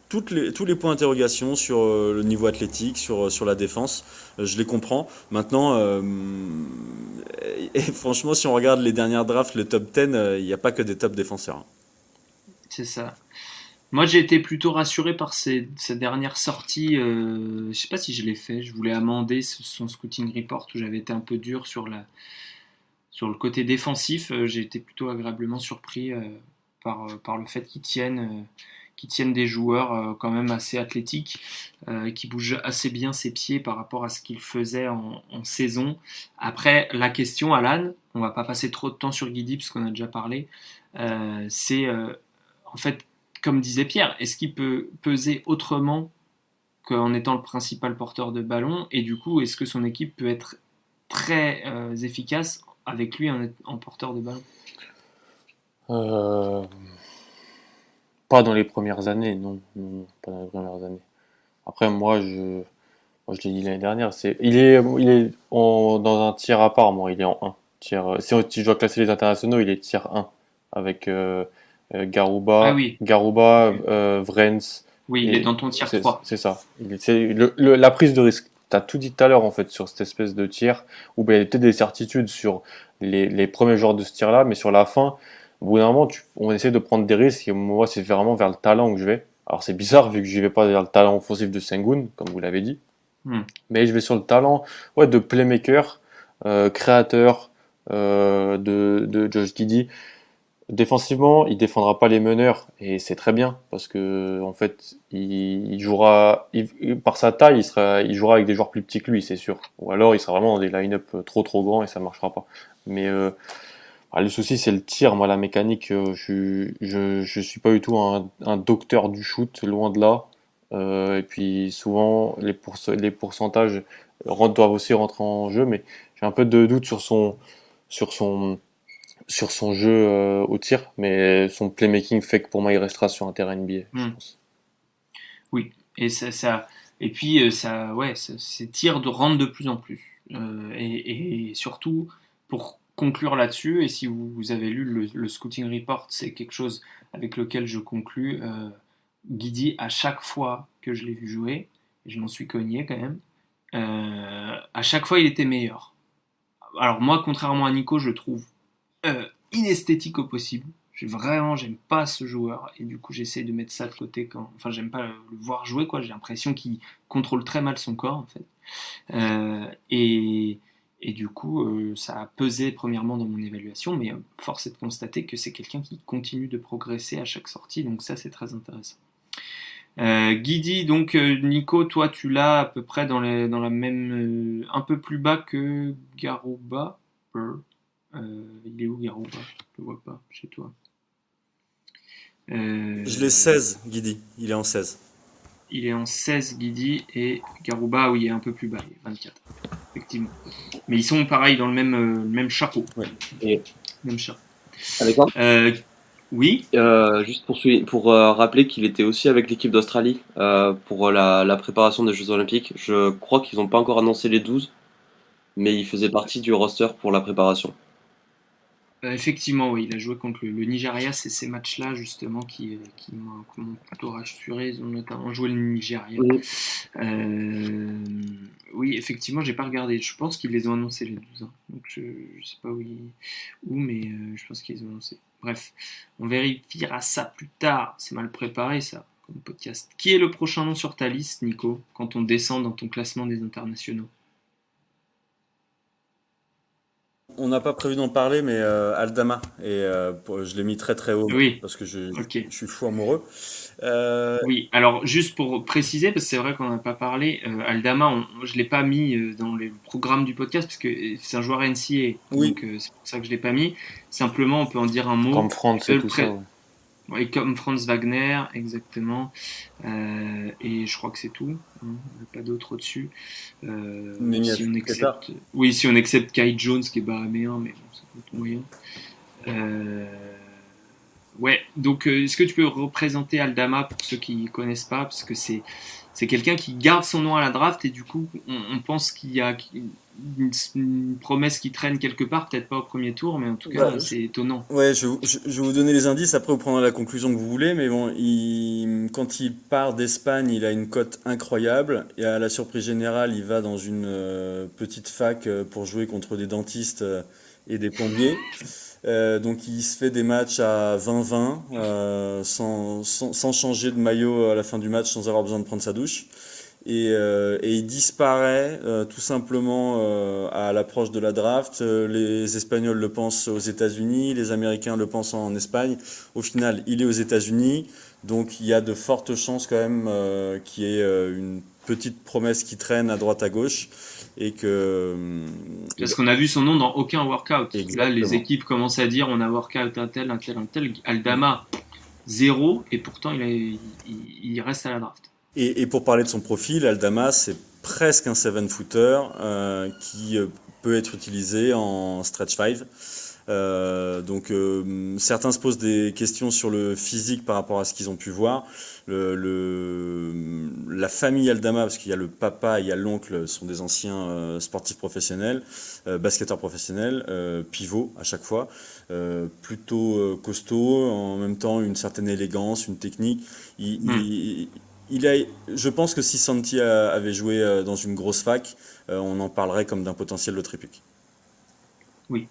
tous les points d'interrogation sur le niveau athlétique, sur la défense, je les comprends. Maintenant, et franchement, si on regarde les dernières drafts, le top 10, il n'y a pas que des top défenseurs, hein. C'est ça. Moi, j'ai été plutôt rassuré par ces dernières sorties. Je sais pas si je l'ai fait. Je voulais amender son scouting report où j'avais été un peu dur sur le côté défensif. J'ai été plutôt agréablement surpris par le fait qu'ils tiennent des joueurs quand même assez athlétiques, qui bougent assez bien ses pieds par rapport à ce qu'ils faisaient en saison. Après, la question, Alan, on va pas passer trop de temps sur Guidi parce qu'on a déjà parlé, c'est en fait, comme disait Pierre, est-ce qu'il peut peser autrement qu'en étant le principal porteur de ballon, et du coup, est-ce que son équipe peut être très efficace avec lui en porteur de ballon? Euh, Pas dans les premières années, non, non, non, pas dans les premières années. Après, moi, je l'ai dit l'année dernière, dans un tiers à part, moi, il est en un. Si je dois classer les internationaux, il est tiers un avec Ah Garouba, oui, Garouba, ok. Vrens, Oui, il est et dans ton tiers 3. c'est ça. C'est la prise de risque. Tu as tout dit tout à l'heure, en fait, sur cette espèce de tiers, où ben, il y a peut-être des certitudes sur les premiers joueurs de ce tiers-là, mais sur la fin, au bout d'un moment, on essaie de prendre des risques, et moi, c'est vraiment vers le talent que je vais. Alors c'est bizarre, vu que je vais pas vers le talent offensif de Sengun, comme vous l'avez dit, Hmm. mais je vais sur le talent, ouais, de playmaker, créateur, de Josh Giddey. Défensivement, il défendra pas les meneurs, et c'est très bien parce que en fait, il jouera par sa taille, il jouera avec des joueurs plus petits que lui, c'est sûr. Ou alors, il sera vraiment dans des line-up trop grands et ça marchera pas. Mais le souci, c'est le tir. Moi, la mécanique, je suis pas du tout un docteur du shoot, loin de là. Et puis souvent, les pourcentages doivent aussi rentrer en jeu, mais j'ai un peu de doute sur son, sur son jeu au tir, mais son playmaking fait que pour moi, il restera sur un terrain NBA, je Hmm. pense. Oui, et puis ouais, ces tirs rentrent de plus en plus. Et surtout, pour conclure là-dessus, et si vous avez lu le scouting report, c'est quelque chose avec lequel je conclus. Guidi, à chaque fois que je l'ai vu jouer, et je m'en suis cogné quand même, à chaque fois il était meilleur. Alors moi, contrairement à Nico, je le trouve inesthétique au possible. j'aime pas ce joueur. Et du coup, j'essaie de mettre ça de côté enfin, j'aime pas le voir jouer, quoi. J'ai l'impression qu'il contrôle très mal son corps, en fait. Et du coup, ça a pesé premièrement dans mon évaluation, mais force est de constater que c'est quelqu'un qui continue de progresser à chaque sortie, donc ça, c'est très intéressant. Guidi, donc Nico, toi tu l'as à peu près dans la même, un peu plus bas que Garouba. Il est où Garouba? Je le vois pas chez toi. Je l'ai 16, Guidi. Il est en 16. Il est en 16 Guidi et Garouba, oui, il est un peu plus bas, il est 24, effectivement. Mais ils sont pareil dans le même chapeau. Ouais. Et Même chapeau. Alexandre, Oui, juste pour rappeler qu'il était aussi avec l'équipe d'Australie pour la préparation des Jeux Olympiques. Je crois qu'ils n'ont pas encore annoncé les 12, mais il faisait partie du roster pour la préparation. effectivement, oui, il a joué contre le Nigeria. C'est ces matchs-là, justement, qui m'ont plutôt rassuré. Ils ont notamment joué le Nigeria. Mhm. Oui, effectivement, j'ai pas regardé. Je pense qu'ils les ont annoncés les 12 ans. Donc je sais pas où mais je pense qu'ils les ont annoncés. Bref, on vérifiera ça plus tard. C'est mal préparé, ça, comme podcast. Qui est le prochain nom sur ta liste, Nico, quand on descend dans ton classement des internationaux? On n'a pas prévu d'en parler, mais Aldama, et je l'ai mis très très haut Oui, parce que ok. je suis fou amoureux. Euh, Oui, alors juste pour préciser, parce que c'est vrai qu'on n'en a pas parlé, Aldama, je ne l'ai pas mis dans le programme du podcast, parce que c'est un joueur NCAA, oui, donc c'est pour ça que je ne l'ai pas mis. Simplement, on peut en dire un mot. Comme France Euh, et le tout pré- ça. Ouais. Ouais, comme Franz Wagner, exactement. Et je crois que c'est tout. Hein, il n'y a pas d'autre au-dessus. Nenad Si on Qatar. accepte, oui, si on accepte Kai Jones, qui est bahaméen, mais bon, ça peut être moyen. Euh, Ouais, donc est-ce que tu peux représenter Aldama pour ceux qui ne connaissent pas, parce que c'est quelqu'un qui garde son nom à la draft et du coup on pense qu'il y a une promesse qui traîne quelque part, peut-être pas au premier tour, mais en tout Bah, cas c'est étonnant. ouais, je vais vous donner les indices, après vous prendrez la conclusion que vous voulez, mais bon, quand il part d'Espagne, il a une cote incroyable, et à la surprise générale, il va dans une petite fac pour jouer contre des dentistes et des plombiers. Donc il se fait des matchs à 20-20, sans changer de maillot à la fin du match, sans avoir besoin de prendre sa douche. Et il disparaît tout simplement à l'approche de la draft. Les Espagnols le pensent aux États-Unis, les Américains le pensent en Espagne. Au final, il est aux États-Unis, donc il y a de fortes chances quand même qu'il y ait une petite promesse qui traîne à droite à gauche et que Parce qu'on a vu son nom dans aucun workout. Là les exactement. équipes commencent à dire on a workout un tel, un tel, un tel. Aldama, zéro, et pourtant il reste à la draft. Et pour parler de son profil, Aldama, c'est presque un 7-footer qui peut être utilisé en stretch 5. Certains se posent des questions sur le physique par rapport à ce qu'ils ont pu voir. La famille Aldama, parce qu'il y a le papa, il y a l'oncle, sont des anciens sportifs professionnels, basketteurs professionnels, pivots à chaque fois, plutôt costauds, en même temps une certaine élégance, une technique. Il, Hmm. il- je pense que si Santi avait joué dans une grosse fac, on en parlerait comme d'un potentiel de tripic. Oui.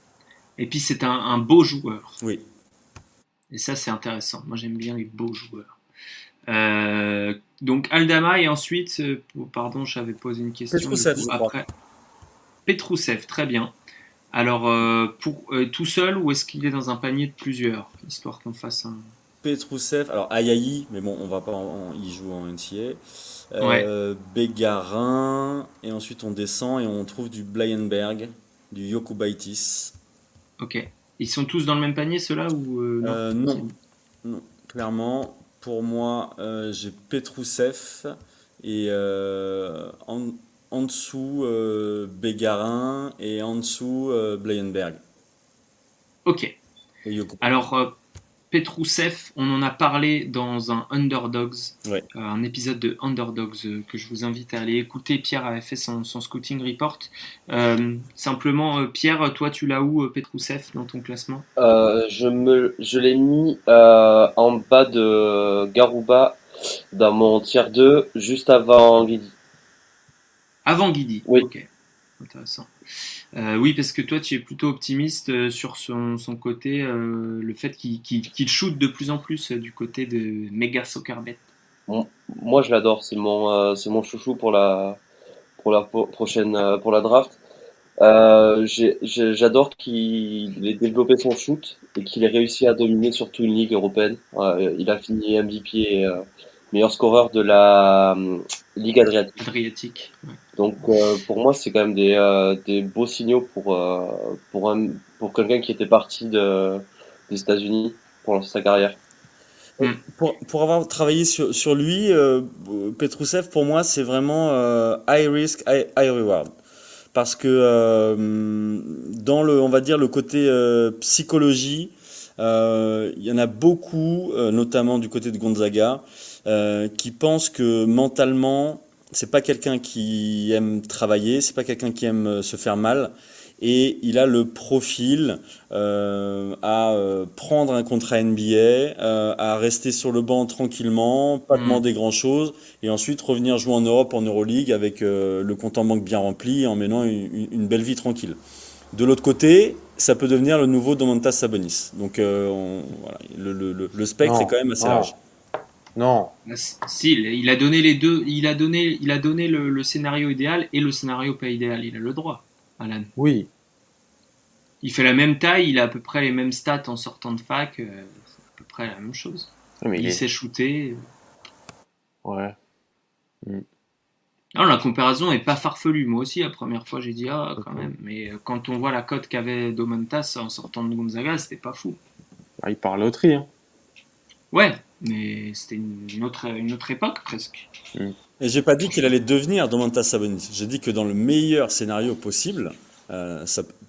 Et puis c'est un beau joueur. Oui. Et ça c'est intéressant. Moi j'aime bien les beaux joueurs. Donc Aldama et ensuite, pardon, j'avais posé une question du Petrousev, coup je crois. après. Petrousev, très bien. Alors, tout seul ou est-ce qu'il est dans un panier de plusieurs, histoire qu'on fasse un. Petrousev, alors Ayayi, mais bon, on va pas, il joue en NCAA. Ouais, Bégarin, et ensuite on descend et on trouve du Blyenberg, du Yokubaitis. ok. Ils sont tous dans le même panier, ceux-là, ou non? Non, non, clairement, pour moi, j'ai Petrousev et en dessous Bégarin et en dessous Blyenberg Ok. et Yokubaitis. Alors, Petrousev, on en a parlé dans un Underdogs, Ouais. un épisode de Underdogs que je vous invite à aller écouter. Pierre avait fait son scouting report. Simplement, Pierre, toi, tu l'as où, Petrousev, dans ton classement? Je l'ai mis en bas de Garouba dans mon tier 2, juste avant Guidi. Avant Guidi. Oui. Ok, intéressant. Oui, parce que toi, tu es plutôt optimiste sur son côté, le fait qu'il shoot de plus en plus du côté de Mega Soccerbet. Bon, moi, je l'adore. C'est mon chouchou pour la prochaine, pour la draft. J'adore qu'il ait développé son shoot et qu'il ait réussi à dominer surtout une ligue européenne. Il a fini MVP et meilleur scoreur de la Ligue Adriatique. Adriatique. Ouais. Donc pour moi, c'est quand même des beaux signaux pour quelqu'un qui était parti des États-Unis pour sa carrière. Hmm. Pour avoir travaillé sur lui, Petrousev, pour moi, c'est vraiment high risk, high reward. Parce que dans on va dire, le côté psychologie, il y en a beaucoup, notamment du côté de Gonzaga, qui pensent que mentalement, c'est pas quelqu'un qui aime travailler, c'est pas quelqu'un qui aime se faire mal, et il a le profil à prendre un contrat NBA, à rester sur le banc tranquillement, pas demander grand-chose, et ensuite revenir jouer en Europe, en Euroleague, avec le compte en banque bien rempli, en menant une belle vie tranquille. De l'autre côté, ça peut devenir le nouveau Domantas Sabonis. Donc voilà, le spectre est Non, quand même assez non, large. non. Si, il a donné les deux, il a donné le scénario idéal et le scénario pas idéal. Il a le droit, Alan. Oui. Il fait la même taille, il a à peu près les mêmes stats en sortant de fac, c'est à peu près la même chose. Mais Il sait shooter. Ouais. Non, la comparaison est pas farfelue. Moi aussi, la première fois, j'ai dit ah quand même. Mais quand on voit la cote qu'avait Domantas en sortant de Gonzaga, c'était pas fou. Ah, il part loterie, hein. Ouais, mais c'était une autre époque presque. Et j'ai pas dit qu'il allait devenir Domantas Sabonis. J'ai dit que dans le meilleur scénario possible,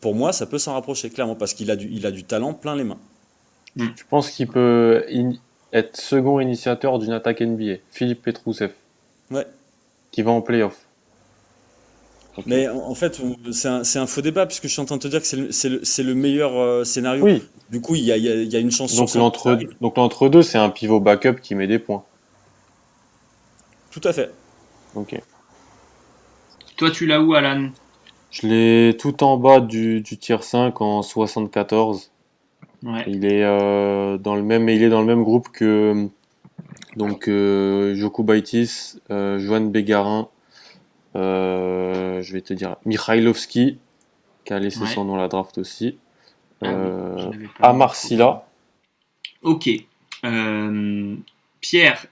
pour moi, ça peut s'en rapprocher clairement parce il a du talent plein les mains. Je pense qu'il peut être second initiateur d'une attaque NBA. Philippe Petrousev, Ouais. qui va en playoff. Mais en fait, c'est un faux débat puisque je suis en train de te dire que c'est le meilleur scénario. Oui. Du coup, il y a une chance sur Donc 100 que ça arrive. l'entre-deux, c'est un pivot backup qui met des points. Tout à fait. Ok. Toi, tu l'as où, Alan? Je l'ai tout en bas du tier 5 en 74. Ouais. Il est il est dans le même groupe que donc Jokubaitis, Johan Bégarin, je vais te dire Mikhailovski, qui a laissé son nom à la draft aussi. Ah oui, je l'avais pas Amar Silla. Ok. Pierre,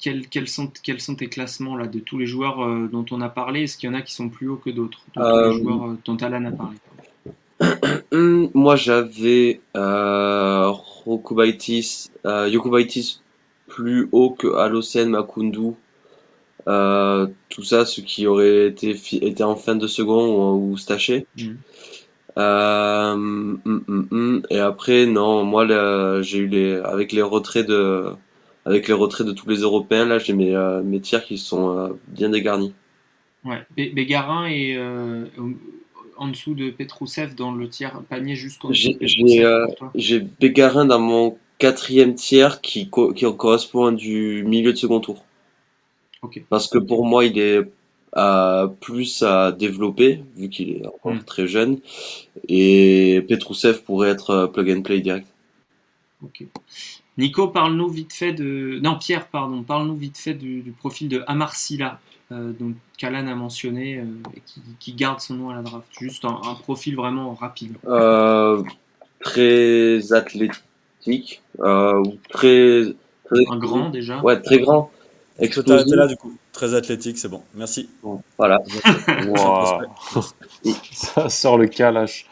quels sont tes classements là, de tous les joueurs dont on a parlé? Est-ce qu'il y en a qui sont plus hauts que d'autres? De tous les joueurs dont Alan a parlé. Moi, j'avais Jokubaitis plus haut que Alocen, Makundu. Tout ça, ceux qui auraient été en fin de second ou staché. Et après, non, moi, j'ai eu avec les retraits de tous les Européens, là, j'ai mes tiers qui sont bien dégarnis. Ouais. Bégarin est en dessous de Petrousev dans le tiers panier juste en dessous de Petrousev pour toi. J'ai Bégarin dans mon quatrième tiers qui correspond à du milieu de second tour. Ok. Parce que pour moi, il est plus à développer, vu qu'il est encore très jeune. Et Petrousev pourrait être plug and play direct. Ok. Nico, parle-nous vite fait de. Non, Pierre, pardon, parle-nous vite fait du profil de Amar Silla, dont Alan a mentionné, et qui garde son nom à la draft. Juste un profil vraiment rapide. Très athlétique, très, Un grand déjà. ouais, très grand, Je peux t'arrêter explosif. là du coup. Très athlétique, c'est bon. Merci. Bon, voilà. Wow. Ça sort le calache.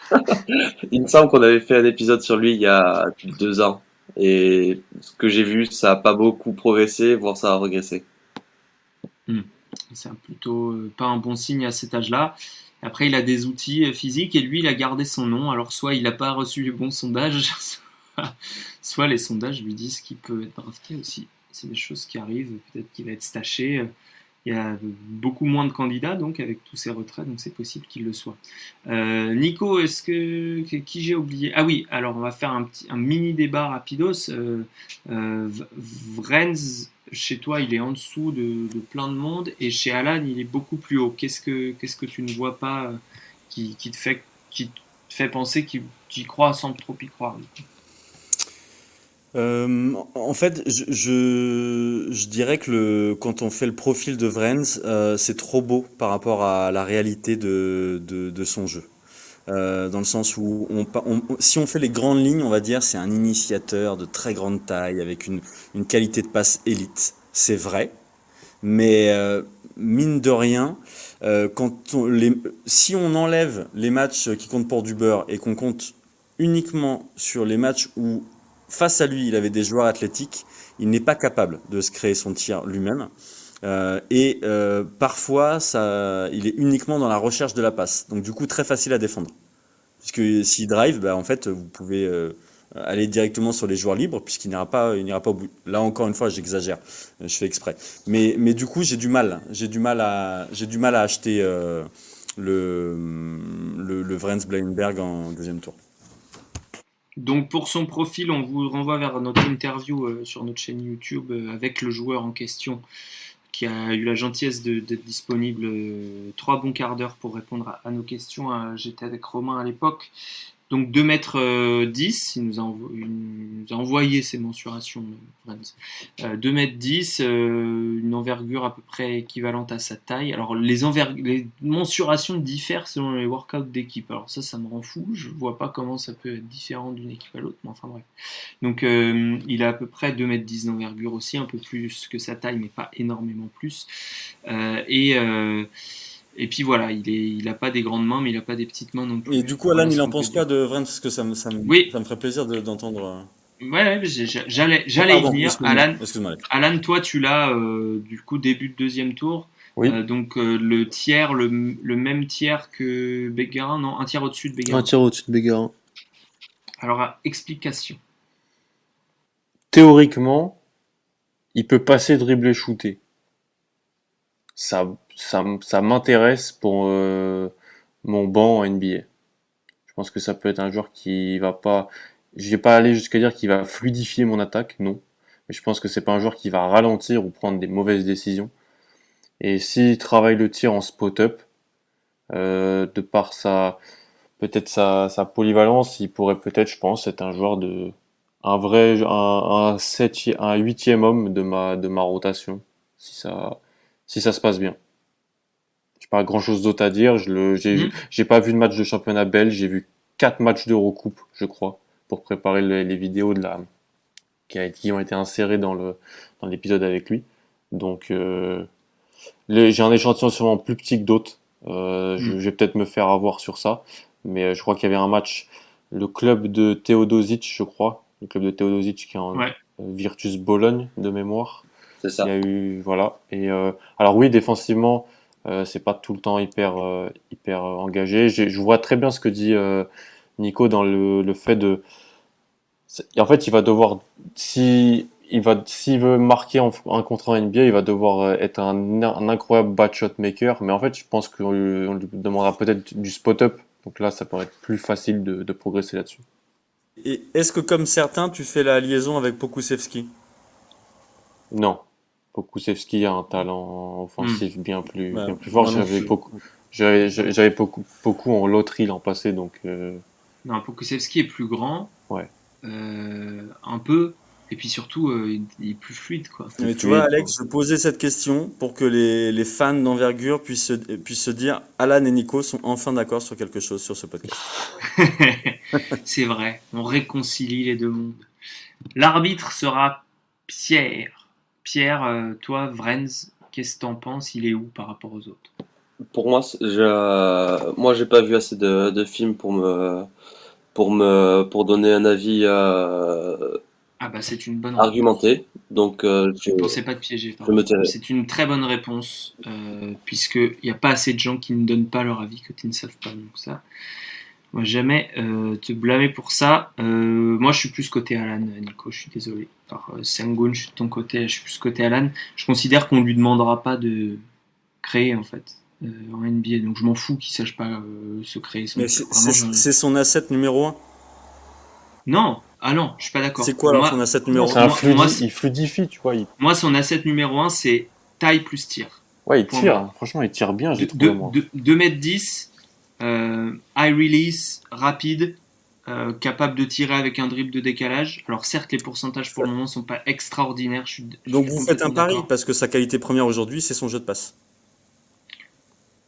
Il me semble qu'on avait fait un épisode sur lui il y a 2 ans. Et ce que j'ai vu, ça a pas beaucoup progressé, voire ça a régressé. C'est plutôt pas un bon signe à cet âge-là. Après, il a des outils physiques et lui, il a gardé son nom. Alors, soit il n'a pas reçu les bons sondages, soit les sondages lui disent qu'il peut être drafté aussi. C'est des choses qui arrivent. Peut-être qu'il va être staché. Il y a beaucoup moins de candidats donc avec tous ces retraits, donc c'est possible qu'il le soit. Nico, qui j'ai oublié? Ah oui, alors on va faire un mini débat rapidos. Vrenz, chez toi, il est en dessous de plein de monde et chez Alan, il est beaucoup plus haut. Qu'est-ce que tu ne vois pas qui te fait penser qu'il y croit sans trop y croire. En fait, je dirais que quand on fait le profil de Vrenz, c'est trop beau par rapport à la réalité de son jeu. Dans le sens où si on fait les grandes lignes, on va dire c'est un initiateur de très grande taille avec une qualité de passe élite. C'est vrai, mais mine de rien, si on enlève les matchs qui comptent pour du beurre et qu'on compte uniquement sur les matchs où face à lui il avait des joueurs athlétiques, il n'est pas capable de se créer son tir lui-même. Parfois, il est uniquement dans la recherche de la passe. Donc du coup, très facile à défendre. Puisque s'il drive, bah, en fait, vous pouvez aller directement sur les joueurs libres, puisqu'il n'ira pas au bout. Là, encore une fois, j'exagère. Je fais exprès. Mais du coup, j'ai du mal à acheter le Vrenz Bleinberg en deuxième tour. Donc pour son profil, on vous renvoie vers notre interview sur notre chaîne YouTube avec le joueur en question qui a eu la gentillesse d'être disponible 3 bons quarts d'heure pour répondre à nos questions. J'étais avec Romain à l'époque. Donc 2,10 m, il nous a envoyé ses mensurations, 2,10 m, une envergure à peu près équivalente à sa taille. Alors les mensurations diffèrent selon les workouts d'équipe. Alors ça me rend fou, je vois pas comment ça peut être différent d'une équipe à l'autre, mais enfin bref. Donc il a à peu près 2,10 m d'envergure aussi, un peu plus que sa taille, mais pas énormément plus. Et puis voilà, il a pas des grandes mains, mais il a pas des petites mains non plus. Et du coup, Alan, il en pense quoi de Vrenz? Parce que ça me ferait plaisir d'entendre. Ouais, j'allais y venir. Alan, toi, tu l'as du coup début de deuxième tour. Oui. Donc le tiers, le même tiers que Bégarin, non, un tiers au-dessus de Bégarin. Un tiers au-dessus de Bégarin. Alors, explication. Théoriquement, il peut passer, dribbler, shooter. Ça m'intéresse pour mon banc en NBA. Je pense que ça peut être un joueur qui va pas, je vais pas aller jusqu'à dire qu'il va fluidifier mon attaque, non. Mais je pense que c'est pas un joueur qui va ralentir ou prendre des mauvaises décisions. Et s'il travaille le tir en spot-up, de par sa polyvalence, il pourrait peut-être, je pense, être un joueur un 8e homme de ma rotation, si ça se passe bien. J'ai pas grand chose d'autre à dire. J'ai pas vu de match de championnat belge. J'ai vu 4 matchs d'Eurocoupe, je crois, pour préparer les vidéos qui ont été insérées dans l'épisode avec lui. Donc, j'ai un échantillon sûrement plus petit que d'autres. Je vais peut-être me faire avoir sur ça. Mais je crois qu'il y avait un match, le club de Teodosic, je crois. Le club de Teodosic qui est en Virtus Bologne, de mémoire. C'est ça. Il y a eu, voilà. Et alors oui, défensivement, c'est pas tout le temps hyper engagé. Je vois très bien ce que dit Nico dans le fait de. En fait, il va devoir, s'il veut marquer un contre un NBA, il va devoir être un incroyable bad shot maker. Mais en fait, je pense qu'on lui demandera peut-être du spot-up. Donc là, ça pourrait être plus facile de progresser là-dessus. Et est-ce que, comme certains, tu fais la liaison avec Pokusevski? Non. Pokusevski a un talent offensif bien plus fort. J'avais beaucoup en loterie l'an passé, donc. Non, Pokusevski est plus grand. Ouais. Un peu. Et puis surtout, il est plus fluide, quoi. Mais tu vois, Alex, je posais cette question pour que les fans d'envergure puissent se dire Alan et Nico sont enfin d'accord sur quelque chose sur ce podcast. C'est vrai, on réconcilie les deux mondes. L'arbitre sera Pierre. Pierre, toi, Vrenz, qu'est-ce que t'en penses? Il est où par rapport aux autres? Pour moi, moi j'ai pas vu assez de films pour donner un avis c'est une bonne argumenté. Donc je ne pensais pas te piéger. C'est une très bonne réponse, puisqu'il n'y a pas assez de gens qui ne donnent pas leur avis quand ils ne savent pas. Donc ça, moi jamais te blâmer pour ça. Moi je suis plus côté Alan, Nico, je suis désolé. Sengun, je suis de ton côté, je suis plus côté Alan. Je considère qu'on ne lui demandera pas de créer en fait en NBA, donc je m'en fous qu'il ne sache pas se créer. C'est son asset numéro 1. Non, je suis pas d'accord. C'est quoi alors son asset numéro 1? Il fluidifie, tu vois. Moi, son asset numéro 1, c'est taille plus tir. Ouais, il tire. Franchement, il tire bien, j'ai trouvé moi. 2,10 m, high release, rapide, capable de tirer avec un dribble de décalage. Alors certes, les pourcentages pour le moment sont pas extraordinaires. Donc vous faites un pari d'accord. parce que sa qualité première aujourd'hui, c'est son jeu de passe.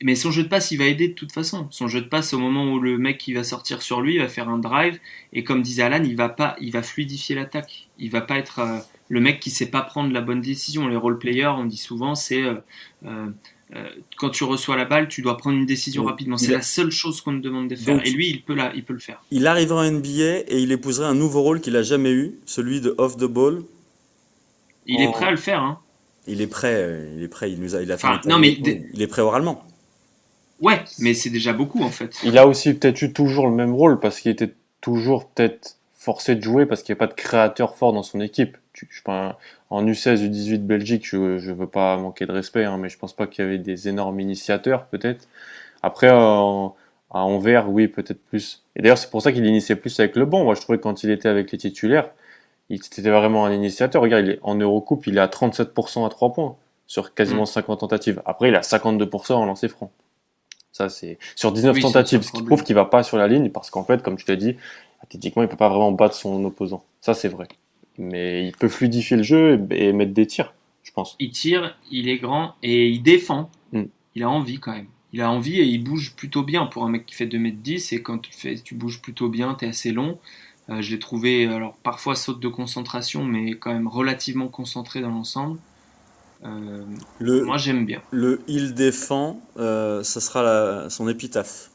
Mais son jeu de passe, il va aider de toute façon. Son jeu de passe, au moment où le mec qui va sortir sur lui, il va faire un drive. Et comme disait Alan, il va fluidifier l'attaque. Il va pas être le mec qui sait pas prendre la bonne décision. Les role players, on dit souvent, c'est quand tu reçois la balle, tu dois prendre une décision Donc, rapidement. C'est la seule chose qu'on te demande de faire. Donc, Et lui, il peut le faire. il arrivera en NBA et il épouserait un nouveau rôle qu'il a jamais eu, celui de off the ball. Il est prêt à le faire. Hein. Il est prêt, il a fait Enfin, un non, mais il est prêt oralement. ouais, mais c'est déjà beaucoup en fait. Il a aussi peut-être eu toujours le même rôle parce qu'il était toujours peut-être forcé de jouer parce qu'il n'y a pas de créateur fort dans son équipe. En U16, U18 Belgique, je veux pas manquer de respect, hein, mais je pense pas qu'il y avait des énormes initiateurs peut-être. Après, à Anvers, oui, peut-être plus. Et d'ailleurs, c'est pour ça qu'il initiait plus avec le banc. Moi, je trouvais que quand il était avec les titulaires, c'était vraiment un initiateur. Regarde, en Eurocoupe, il est à 37% à 3 points sur quasiment 50 tentatives. Après, il a 52% en lancer franc. Ça, c'est sur 19 Oui, tentatives, c'est ce qui prouve qu'il va pas sur la ligne parce qu'en fait, comme tu l'as dit, athlétiquement, il peut pas vraiment battre son opposant. Ça, c'est vrai. Mais il peut fluidifier le jeu et mettre des tirs, je pense. Il tire, il est grand et il défend. Mm. Il a envie quand même. Il a envie et il bouge plutôt bien pour un mec qui fait 2m10. Et quand tu bouges plutôt bien, tu es assez long. Je l'ai trouvé, alors parfois saute de concentration, mais quand même relativement concentré dans l'ensemble. Moi, j'aime bien. Le il défend, ça sera son épitaphe.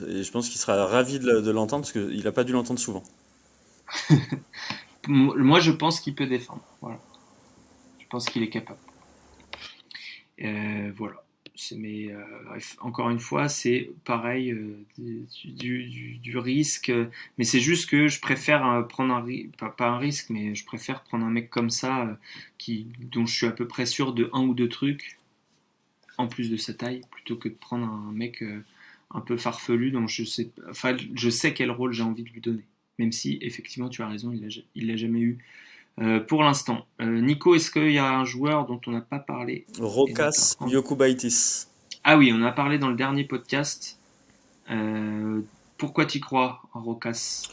Et je pense qu'il sera ravi de l'entendre parce qu'il n'a pas dû l'entendre souvent. Moi, je pense qu'il peut défendre. Voilà. Je pense qu'il est capable. Voilà. Mais encore une fois, c'est pareil, du risque. Mais c'est juste que je préfère prendre pas un risque, mais je préfère prendre un mec comme ça, dont je suis à peu près sûr de un ou deux trucs, en plus de sa taille, plutôt que de prendre un mec un peu farfelu dont je sais quel rôle j'ai envie de lui donner. Même si, effectivement, tu as raison, il l'a jamais eu. Pour l'instant. Nico, est-ce qu'il y a un joueur dont on n'a pas parlé? Rokas Jokubaitis. Ah oui, on en a parlé dans le dernier podcast. Pourquoi tu crois en Rokas?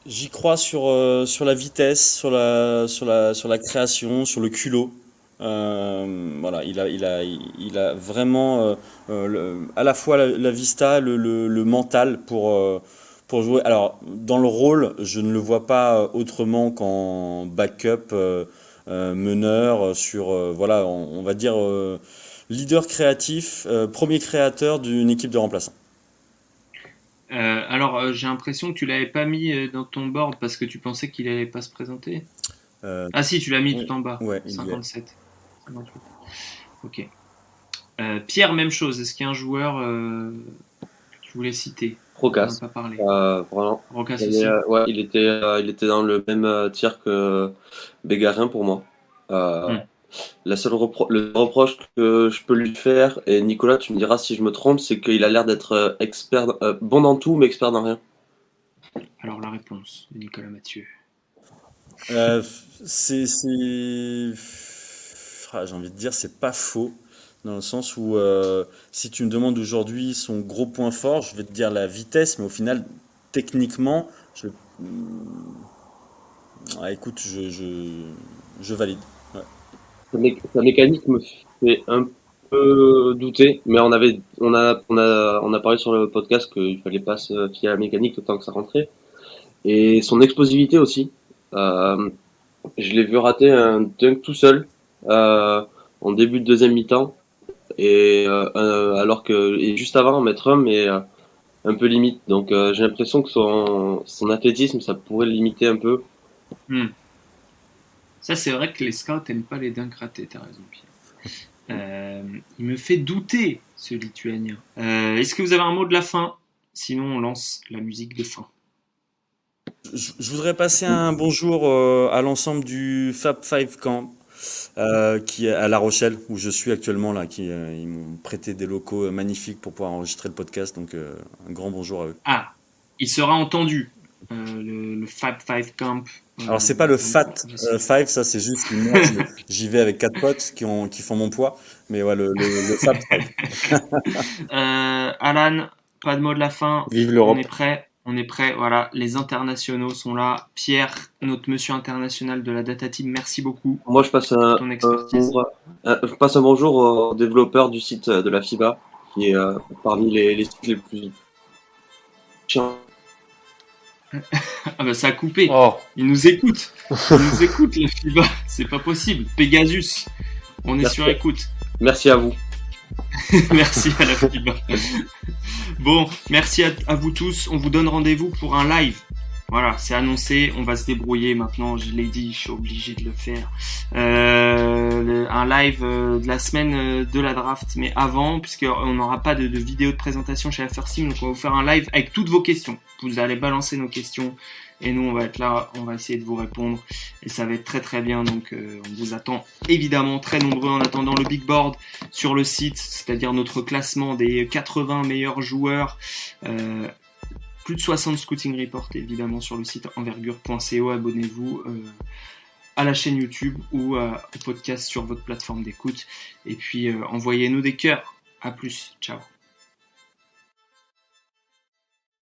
J'y crois sur la vitesse, sur la création, sur le culot. Voilà, il a vraiment à la fois la vista, le mental pour jouer. Alors, dans le rôle, je ne le vois pas autrement qu'en backup, meneur, voilà, on va dire leader créatif, premier créateur d'une équipe de remplaçants. Alors, j'ai l'impression que tu l'avais pas mis dans ton board parce que tu pensais qu'il allait pas se présenter. Ah si, tu l'as mis oui, tout en bas. ouais, 57. 58. Ok. Pierre, même chose. Est-ce qu'il y a un joueur que tu voulais citer? Rokas. On n'a pas parlé. Vraiment. Rokas aussi. Ouais, il était dans le même tiers que Bégarin pour moi. Le reproche que je peux lui faire, et Nicolas, tu me diras si je me trompe, c'est qu'il a l'air d'être expert, bon dans tout, mais expert dans rien. Alors la réponse de Nicolas Mathieu. J'ai envie de dire, c'est pas faux, dans le sens où si tu me demandes aujourd'hui son gros point fort, je vais te dire la vitesse, mais au final, techniquement, écoute, je valide. Ouais. Sa mécanique me fait un peu douter, mais on a parlé sur le podcast qu'il fallait pas se fier à la mécanique autant que ça rentrait. Et son explosivité aussi. Je l'ai vu rater un dunk tout seul en début de deuxième mi-temps, et juste avant en mettre un, mais un peu limite. Donc j'ai l'impression que son athlétisme, ça pourrait le limiter un peu. Ça, c'est vrai que les scouts n'aiment pas les dunks ratés, t'as raison, Pierre. Il me fait douter, ce Lituanien. Est-ce que vous avez un mot de la fin? Sinon, on lance la musique de fin. Je voudrais passer un bonjour à l'ensemble du Fab Five Camp qui est à La Rochelle, où je suis actuellement là. Ils m'ont prêté des locaux magnifiques pour pouvoir enregistrer le podcast, donc un grand bonjour à eux. Ah, il sera entendu, le Fab Five Camp. Alors c'est pas le Fat Five, ça c'est juste moi, j'y vais avec 4 potes qui font mon poids, mais ouais, le Fab Five. Alan, pas de mot de la fin. Vive l'Europe. On est prêt. Voilà, les internationaux sont là. Pierre, notre monsieur international de la Data Team, merci beaucoup. Moi, je passe ton expertise. je passe un bonjour au développeur du site de la FIBA, qui est parmi les sites les plus chiants. Ah bah ça a coupé. Oh. Il nous écoute. Il nous écoute, la FIBA. C'est pas possible. Pegasus, on est sur écoute. Merci à vous. Merci à la FIBA. Bon, merci à vous tous. On vous donne rendez-vous pour un live. Voilà, c'est annoncé. On va se débrouiller maintenant. Je l'ai dit, je suis obligé de le faire. Un live de la semaine de la draft, mais avant, puisqu'on n'aura pas de vidéo de présentation chez la First Team, donc on va vous faire un live avec toutes vos questions. Vous allez balancer nos questions et nous on va être là, on va essayer de vous répondre et ça va être très très bien. Donc on vous attend évidemment très nombreux en attendant le big board sur le site, c'est-à-dire notre classement des 80 meilleurs joueurs. Plus de 60 scouting reports évidemment sur le site envergure.co. Abonnez-vous à la chaîne YouTube ou au podcast sur votre plateforme d'écoute. Et puis envoyez-nous des cœurs. À plus, ciao.